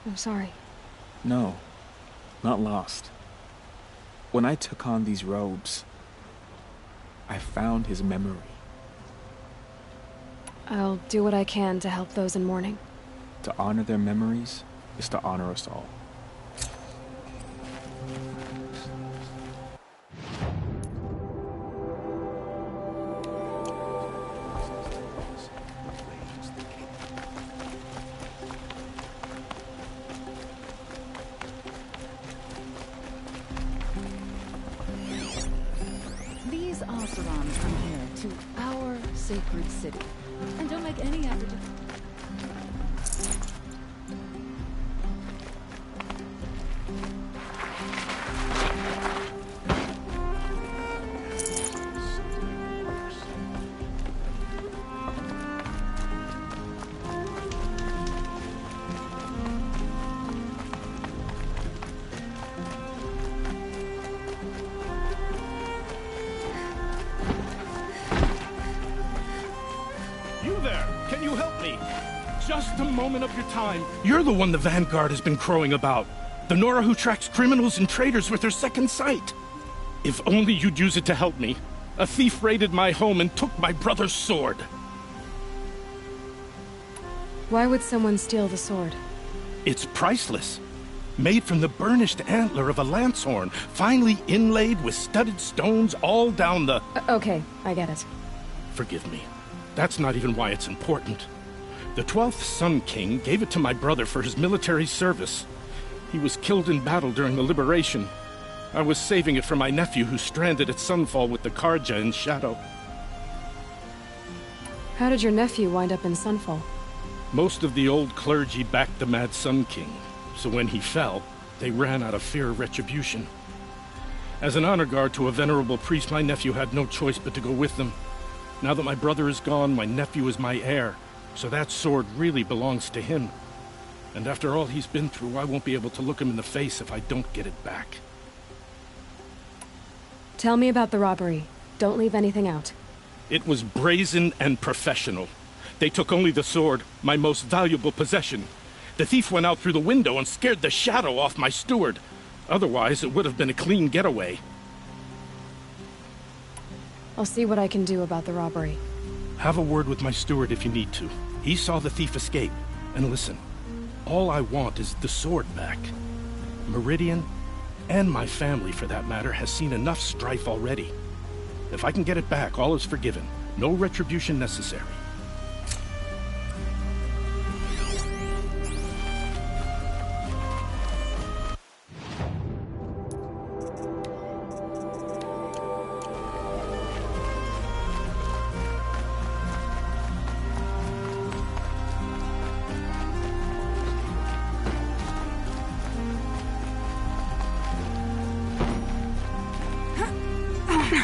[SPEAKER 1] I'm sorry.
[SPEAKER 8] No, not lost. When I took on these robes, I found his memory.
[SPEAKER 1] I'll do what I can to help those in mourning.
[SPEAKER 8] To honor their memories is to honor us all.
[SPEAKER 7] to our sacred city. And don't make any effort to...
[SPEAKER 10] Just a moment of your time. You're the one the Vanguard has been crowing about. The Nora who tracks criminals and traitors with her second sight. If only you'd use it to help me. A thief raided my home and took my brother's sword.
[SPEAKER 1] Why would someone steal the sword?
[SPEAKER 10] It's priceless. Made from the burnished antler of a lancehorn, finely inlaid with studded stones all down the...
[SPEAKER 1] Okay, I get it.
[SPEAKER 10] Forgive me. That's not even why it's important. The 12th Sun King gave it to my brother for his military service. He was killed in battle during the Liberation. I was saving it for my nephew who's stranded at Sunfall with the Karja in Shadow.
[SPEAKER 1] How did your nephew wind up in Sunfall?
[SPEAKER 10] Most of the old clergy backed the Mad Sun King, so when he fell, they ran out of fear of retribution. As an honor guard to a venerable priest, my nephew had no choice but to go with them. Now that my brother is gone, my nephew is my heir. So that sword really belongs to him. And after all he's been through, I won't be able to look him in the face if I don't get it back.
[SPEAKER 1] Tell me about the robbery. Don't leave anything out.
[SPEAKER 10] It was brazen and professional. They took only the sword, my most valuable possession. The thief went out through the window and scared the shadow off my steward. Otherwise, it would have been a clean getaway.
[SPEAKER 1] I'll see what I can do about the robbery.
[SPEAKER 10] Have a word with my steward if you need to. He saw the thief escape. And listen, all I want is the sword back. Meridian, and my family for that matter, has seen enough strife already. If I can get it back, all is forgiven. No retribution necessary.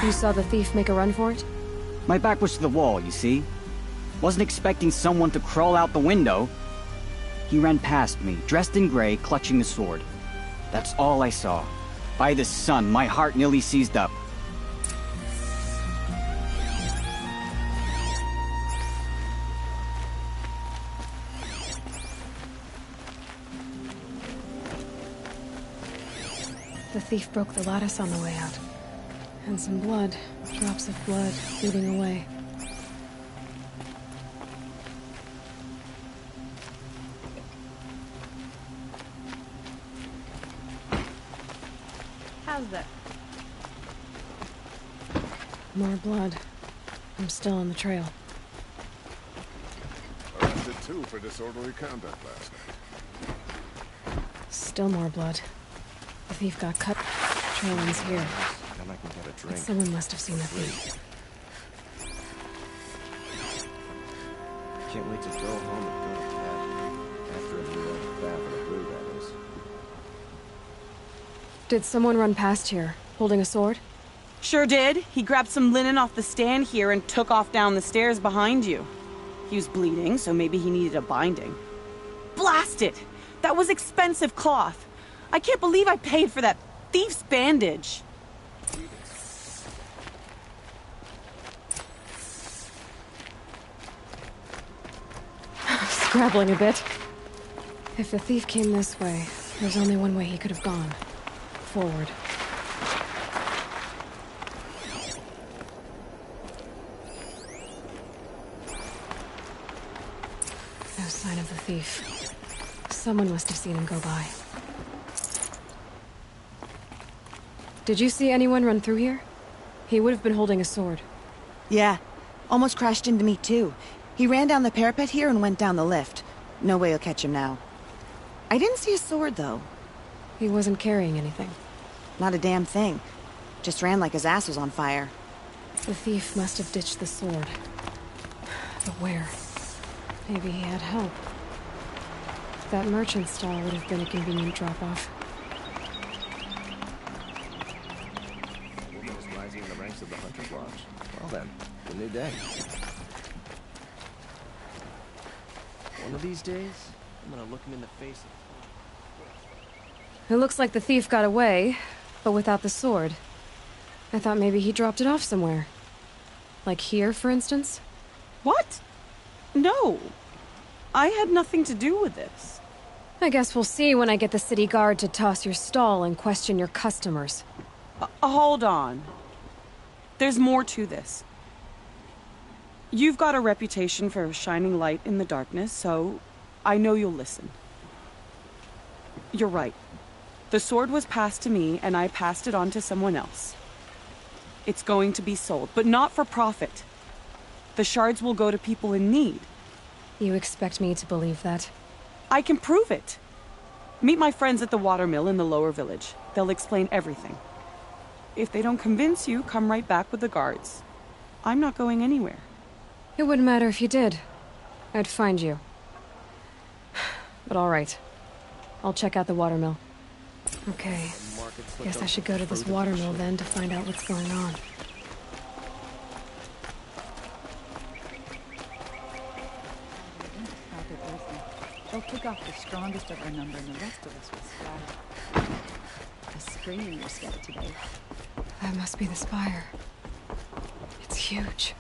[SPEAKER 1] You saw the thief make a run for it?
[SPEAKER 6] My back was to the wall, you see. Wasn't expecting someone to crawl out the window. He ran past me, dressed in gray, clutching the sword. That's all I saw. By the sun, my heart nearly seized up.
[SPEAKER 1] The thief broke the lattice on the way out. And some blood. Drops of blood bleeding away.
[SPEAKER 22] How's that?
[SPEAKER 1] More blood. I'm still on the trail.
[SPEAKER 3] Arrested too for disorderly conduct last night.
[SPEAKER 1] Still more blood. The thief got cut. Trailing's here.
[SPEAKER 3] Then I can get a
[SPEAKER 1] But
[SPEAKER 3] drink.
[SPEAKER 1] someone must have seen the thief.
[SPEAKER 15] Can't wait to go home and go to bed. After a meal, bath and a brew, that is.
[SPEAKER 1] Did someone run past here, holding a sword?
[SPEAKER 22] Sure did. He grabbed some linen off the stand here and took off down the stairs behind you. He was bleeding, so maybe he needed a binding. Blast it! That was expensive cloth. I can't believe I paid for that thief's bandage.
[SPEAKER 1] Scrabbling a bit. If the thief came this way, there's only one way he could have gone. Forward. No sign of the thief. Someone must have seen him go by. Did you see anyone run through here? He would have been holding a sword.
[SPEAKER 17] Yeah. Almost crashed into me, too. He ran down the parapet here and went down the lift. No way you'll catch him now. I didn't see a sword, though.
[SPEAKER 1] He wasn't carrying anything.
[SPEAKER 17] Not a damn thing. Just ran like his ass was on fire.
[SPEAKER 1] The thief must have ditched the sword. But where? Maybe he had help. That merchant stall would have been a convenient drop-off.
[SPEAKER 15] Woman is rising in the ranks of the Hunter's Lodge. Well then, a new day. One of these days, I'm gonna look him in the face.
[SPEAKER 1] It looks like the thief got away, but without the sword. I thought maybe he dropped it off somewhere. Like here, for instance?
[SPEAKER 22] What? No. I had nothing to do with this.
[SPEAKER 1] I guess we'll see when I get the city guard to toss your stall and question your customers.
[SPEAKER 22] Hold on. There's more to this. You've got a reputation for shining light in the darkness, so I know you'll listen. You're right. The sword was passed to me, and I passed it on to someone else. It's going to be sold, but not for profit. The shards will go to people in need.
[SPEAKER 1] You expect me to believe that?
[SPEAKER 22] I can prove it. Meet my friends at the watermill in the lower village. They'll explain everything. If they don't convince you, come right back with the guards. I'm not going anywhere.
[SPEAKER 1] It wouldn't matter if you did. I'd find you. But all right. I'll check out the watermill. Okay. Guess I should go to this watermill then to find out what's going on.
[SPEAKER 9] They'll pick off the strongest of our number and the rest of us will scatter. A spring in your step today.
[SPEAKER 1] That must be the spire. It's huge.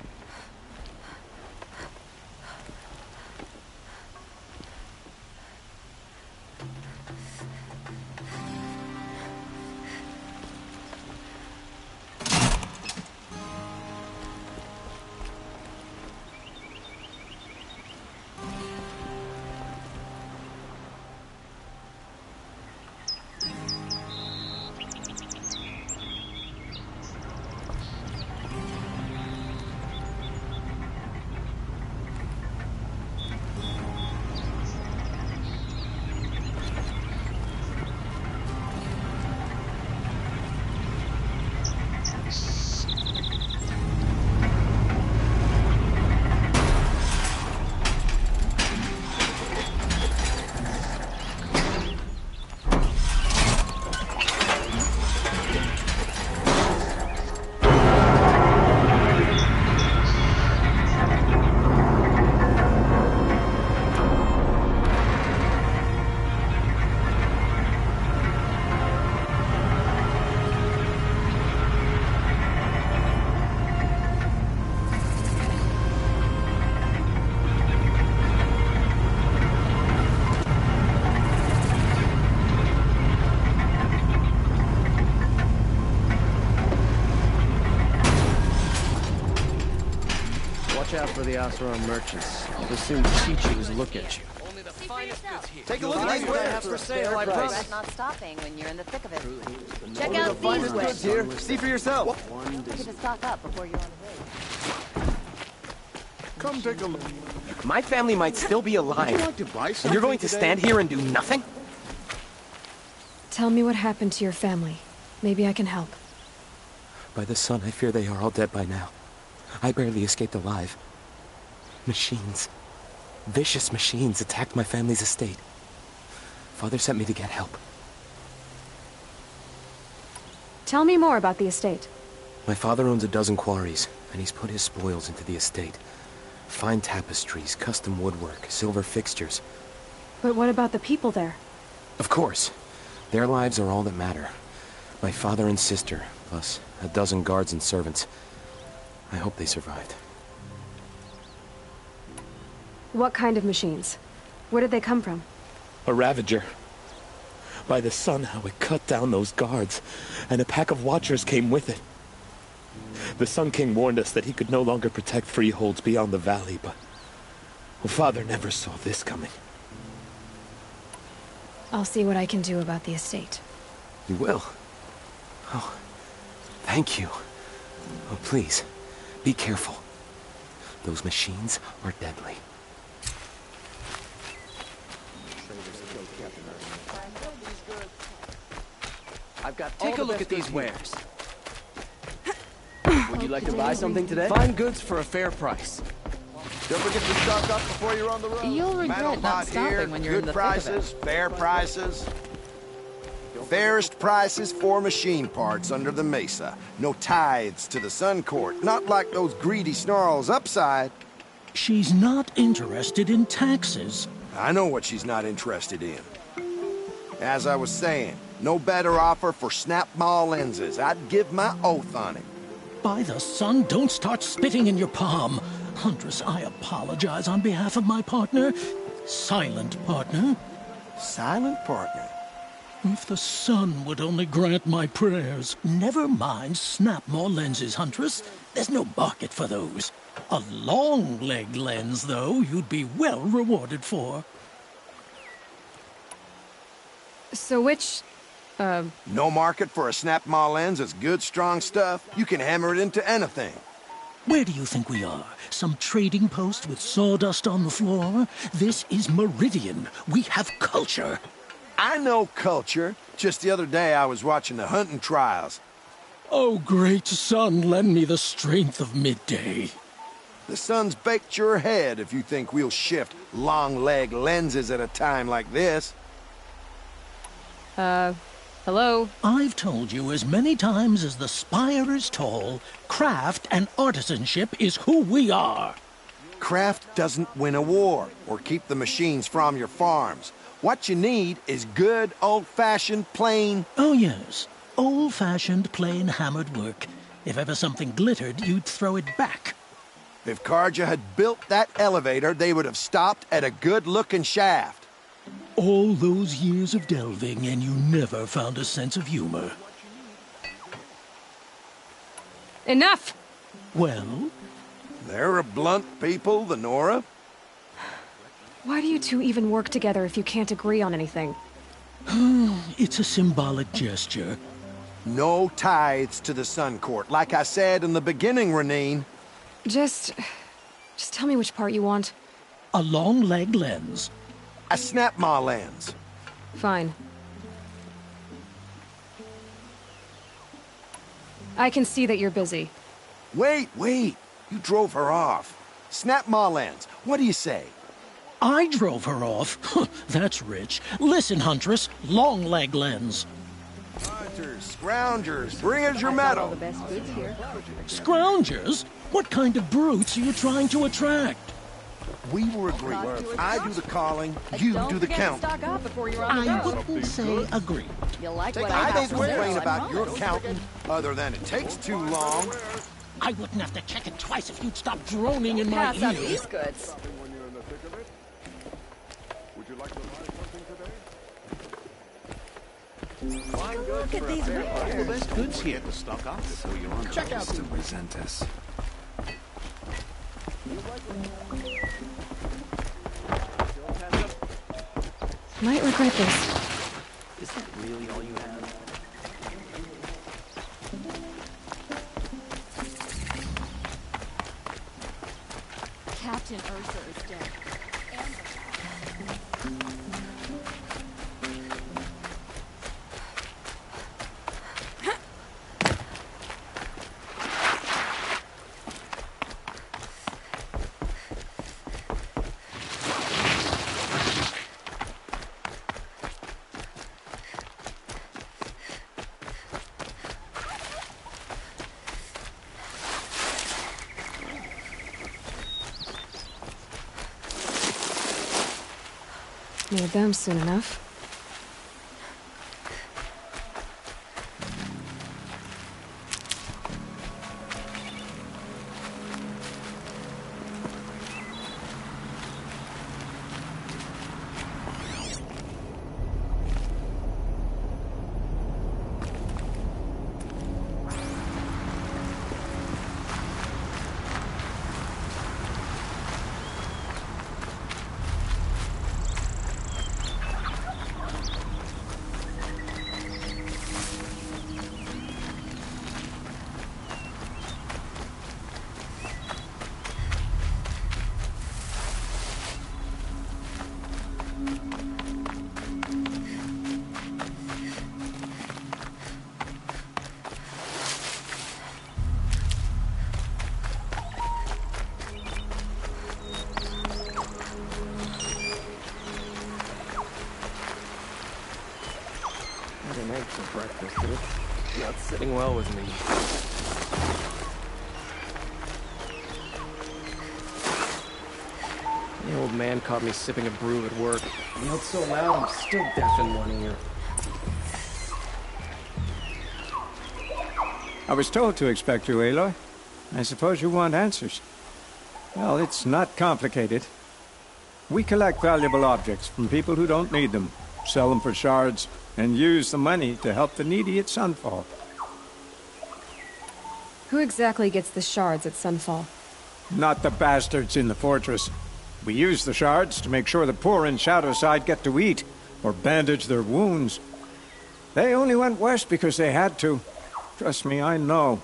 [SPEAKER 15] Watch out for the Oseram merchants. They'll soon teach you to look at you.
[SPEAKER 2] Take a look at these wares for sale, I promise. Not stopping when you're in the thick of it. Check out these wares.
[SPEAKER 15] Here, see for yourself.
[SPEAKER 2] Get to stock up before you're on the way.
[SPEAKER 15] Come take a look.
[SPEAKER 14] My family might still be alive.
[SPEAKER 15] Would you like to buy something
[SPEAKER 14] And you're going to stand here and do nothing?
[SPEAKER 1] Tell me what happened to your family. Maybe I can help.
[SPEAKER 14] By the sun, I fear they are all dead by now. I barely escaped alive. Machines. Vicious machines attacked my family's estate. Father sent me to get help.
[SPEAKER 1] Tell me more about the estate.
[SPEAKER 14] My father owns a dozen quarries, and he's put his spoils into the estate. Fine tapestries, custom woodwork, silver fixtures.
[SPEAKER 1] But what about the people there?
[SPEAKER 14] Of course. Their lives are all that matter. My father and sister, plus a dozen guards and servants. I hope they survived.
[SPEAKER 1] What kind of machines? Where did they come from?
[SPEAKER 14] A Ravager. By the sun, how it cut down those guards, and a pack of watchers came with it. The Sun King warned us that he could no longer protect freeholds beyond the valley, but Father never saw this coming.
[SPEAKER 1] I'll see what I can do about the estate.
[SPEAKER 14] You will? Oh, thank you. Oh, please, be careful. Those machines are deadly.
[SPEAKER 16] I've got take a look at these wares.
[SPEAKER 15] Would you like to buy something today?
[SPEAKER 4] Find goods for a fair price.
[SPEAKER 18] Don't forget to stock up before you're on the road.
[SPEAKER 22] You'll regret
[SPEAKER 18] Metal
[SPEAKER 22] not
[SPEAKER 18] lot
[SPEAKER 22] stopping
[SPEAKER 18] here,
[SPEAKER 22] when you're in
[SPEAKER 18] good
[SPEAKER 22] the
[SPEAKER 18] prices,
[SPEAKER 22] thick of it.
[SPEAKER 18] fair prices. Fairest prices for machine parts under the mesa. No tithes to the Sun Court. Not like those greedy snarls upside.
[SPEAKER 10] She's not interested in taxes.
[SPEAKER 18] I know what she's not interested in. As I was saying, no better offer for snap maw lenses. I'd give my oath on it.
[SPEAKER 10] By the sun, don't start spitting in your palm. Huntress, I apologize on behalf of my partner. Silent partner.
[SPEAKER 18] Silent partner?
[SPEAKER 10] If the sun would only grant my prayers. Never mind snap-maw lenses, Huntress. There's no market for those. A long-leg lens, though, you'd be well rewarded for.
[SPEAKER 1] So which,
[SPEAKER 18] No market for a snap maw lens is good, strong stuff. You can hammer it into anything.
[SPEAKER 10] Where do you think we are? Some trading post with sawdust on the floor? This is Meridian. We have culture.
[SPEAKER 18] I know culture. Just the other day I was watching the hunting trials.
[SPEAKER 10] Oh, great sun, lend me the strength of midday.
[SPEAKER 18] The sun's baked your head if you think we'll shift long-leg lenses at a time like this.
[SPEAKER 1] Hello?
[SPEAKER 10] I've told you as many times as the spire is tall, craft and artisanship is who we are.
[SPEAKER 18] Craft doesn't win a war or keep the machines from your farms. What you need is good, old-fashioned, plain...
[SPEAKER 10] Oh, yes. Old-fashioned, plain hammered work. If ever something glittered, you'd throw it back.
[SPEAKER 18] If Karja had built that elevator, they would have stopped at a good-looking shaft.
[SPEAKER 10] All those years of delving, and you never found a sense of humor.
[SPEAKER 1] Enough!
[SPEAKER 10] Well?
[SPEAKER 18] They're a blunt people, the Nora.
[SPEAKER 1] Why do you two even work together if you can't agree on anything?
[SPEAKER 10] It's a symbolic gesture.
[SPEAKER 18] No tithes to the Sun Court, like I said in the beginning, Renine.
[SPEAKER 1] Just tell me which part you want.
[SPEAKER 10] A long-leg lens.
[SPEAKER 18] A snap maw lens.
[SPEAKER 1] Fine. I can see that you're busy.
[SPEAKER 18] Wait. You drove her off. Snap maw lens. What do you say?
[SPEAKER 10] I drove her off? That's rich. Listen, Huntress. Long-leg lens.
[SPEAKER 18] Hunters, scroungers, bring us your metal.
[SPEAKER 9] The best goods here.
[SPEAKER 10] Scroungers? What kind of brutes are you trying to attract?
[SPEAKER 18] We were agreed. I do the calling, you do the count.
[SPEAKER 9] Stock up before you're on the
[SPEAKER 10] I
[SPEAKER 9] road.
[SPEAKER 10] wouldn't say agree.
[SPEAKER 9] You'll like what
[SPEAKER 18] I
[SPEAKER 9] I
[SPEAKER 18] don't
[SPEAKER 9] got from
[SPEAKER 18] complain
[SPEAKER 9] there, I
[SPEAKER 18] about your
[SPEAKER 9] promise.
[SPEAKER 18] counting, other than it takes too long.
[SPEAKER 10] I wouldn't have to check it twice if you'd stop droning in my
[SPEAKER 9] Pass up
[SPEAKER 10] ear.
[SPEAKER 9] these goods.
[SPEAKER 3] Would you like to buy something today?
[SPEAKER 9] Look at these wares.
[SPEAKER 4] Well, there's goods here to stock up before you're on the
[SPEAKER 23] Check
[SPEAKER 4] road.
[SPEAKER 23] out to resent us.
[SPEAKER 1] Might regret this.
[SPEAKER 4] Is that really all you have?
[SPEAKER 25] Captain Ursa is dead.
[SPEAKER 1] Need them soon enough.
[SPEAKER 15] for breakfast, and it's not sitting well with me. The old man caught me sipping a brew at work. He yelled so loud, I'm still deaf in one ear.
[SPEAKER 5] I was told to expect you, Aloy. I suppose you want answers. Well, it's not complicated. We collect valuable objects from people who don't need them, sell them for shards, and use the money to help the needy at Sunfall.
[SPEAKER 1] Who exactly gets the shards at Sunfall?
[SPEAKER 5] Not the bastards in the fortress. We use the shards to make sure the poor in Shadowside get to eat, or bandage their wounds. They only went west because they had to. Trust me, I know.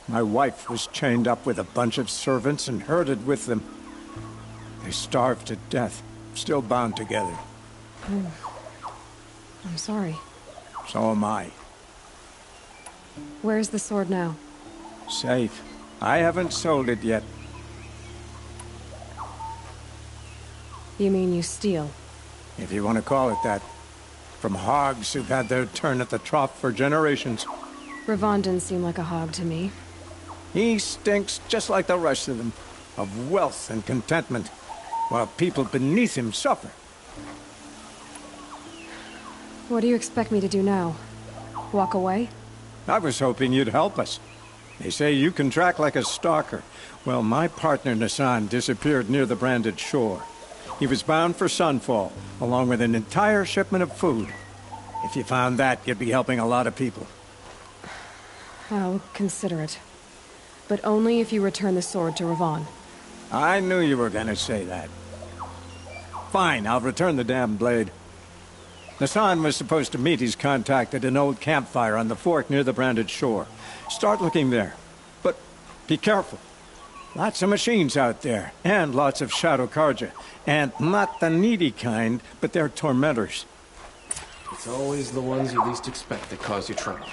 [SPEAKER 5] My wife was chained up with a bunch of servants and herded with them. They starved to death, still bound together.
[SPEAKER 1] Oh. I'm sorry.
[SPEAKER 5] So am I.
[SPEAKER 1] Where's the sword now?
[SPEAKER 5] Safe. I haven't sold it yet.
[SPEAKER 1] You mean you steal?
[SPEAKER 5] If you want to call it that. From hogs who've had their turn at the trough for generations.
[SPEAKER 1] Ravon didn't seem like a hog to me.
[SPEAKER 5] He stinks just like the rest of them, of wealth and contentment, while people beneath him suffer.
[SPEAKER 1] What do you expect me to do now? Walk away?
[SPEAKER 5] I was hoping you'd help us. They say you can track like a stalker. Well, my partner Nassan disappeared near the branded shore. He was bound for Sunfall, along with an entire shipment of food. If you found that, you'd be helping a lot of people.
[SPEAKER 1] I'll consider it. But only if you return the sword to Ravon.
[SPEAKER 5] I knew you were gonna say that. Fine, I'll return the damn blade. Nassan was supposed to meet his contact at an old campfire on the fork near the branded shore. Start looking there. But be careful. Lots of machines out there, and lots of Shadow Karja. And not the needy kind, but they're tormentors.
[SPEAKER 15] It's always the ones you least expect that cause you trouble.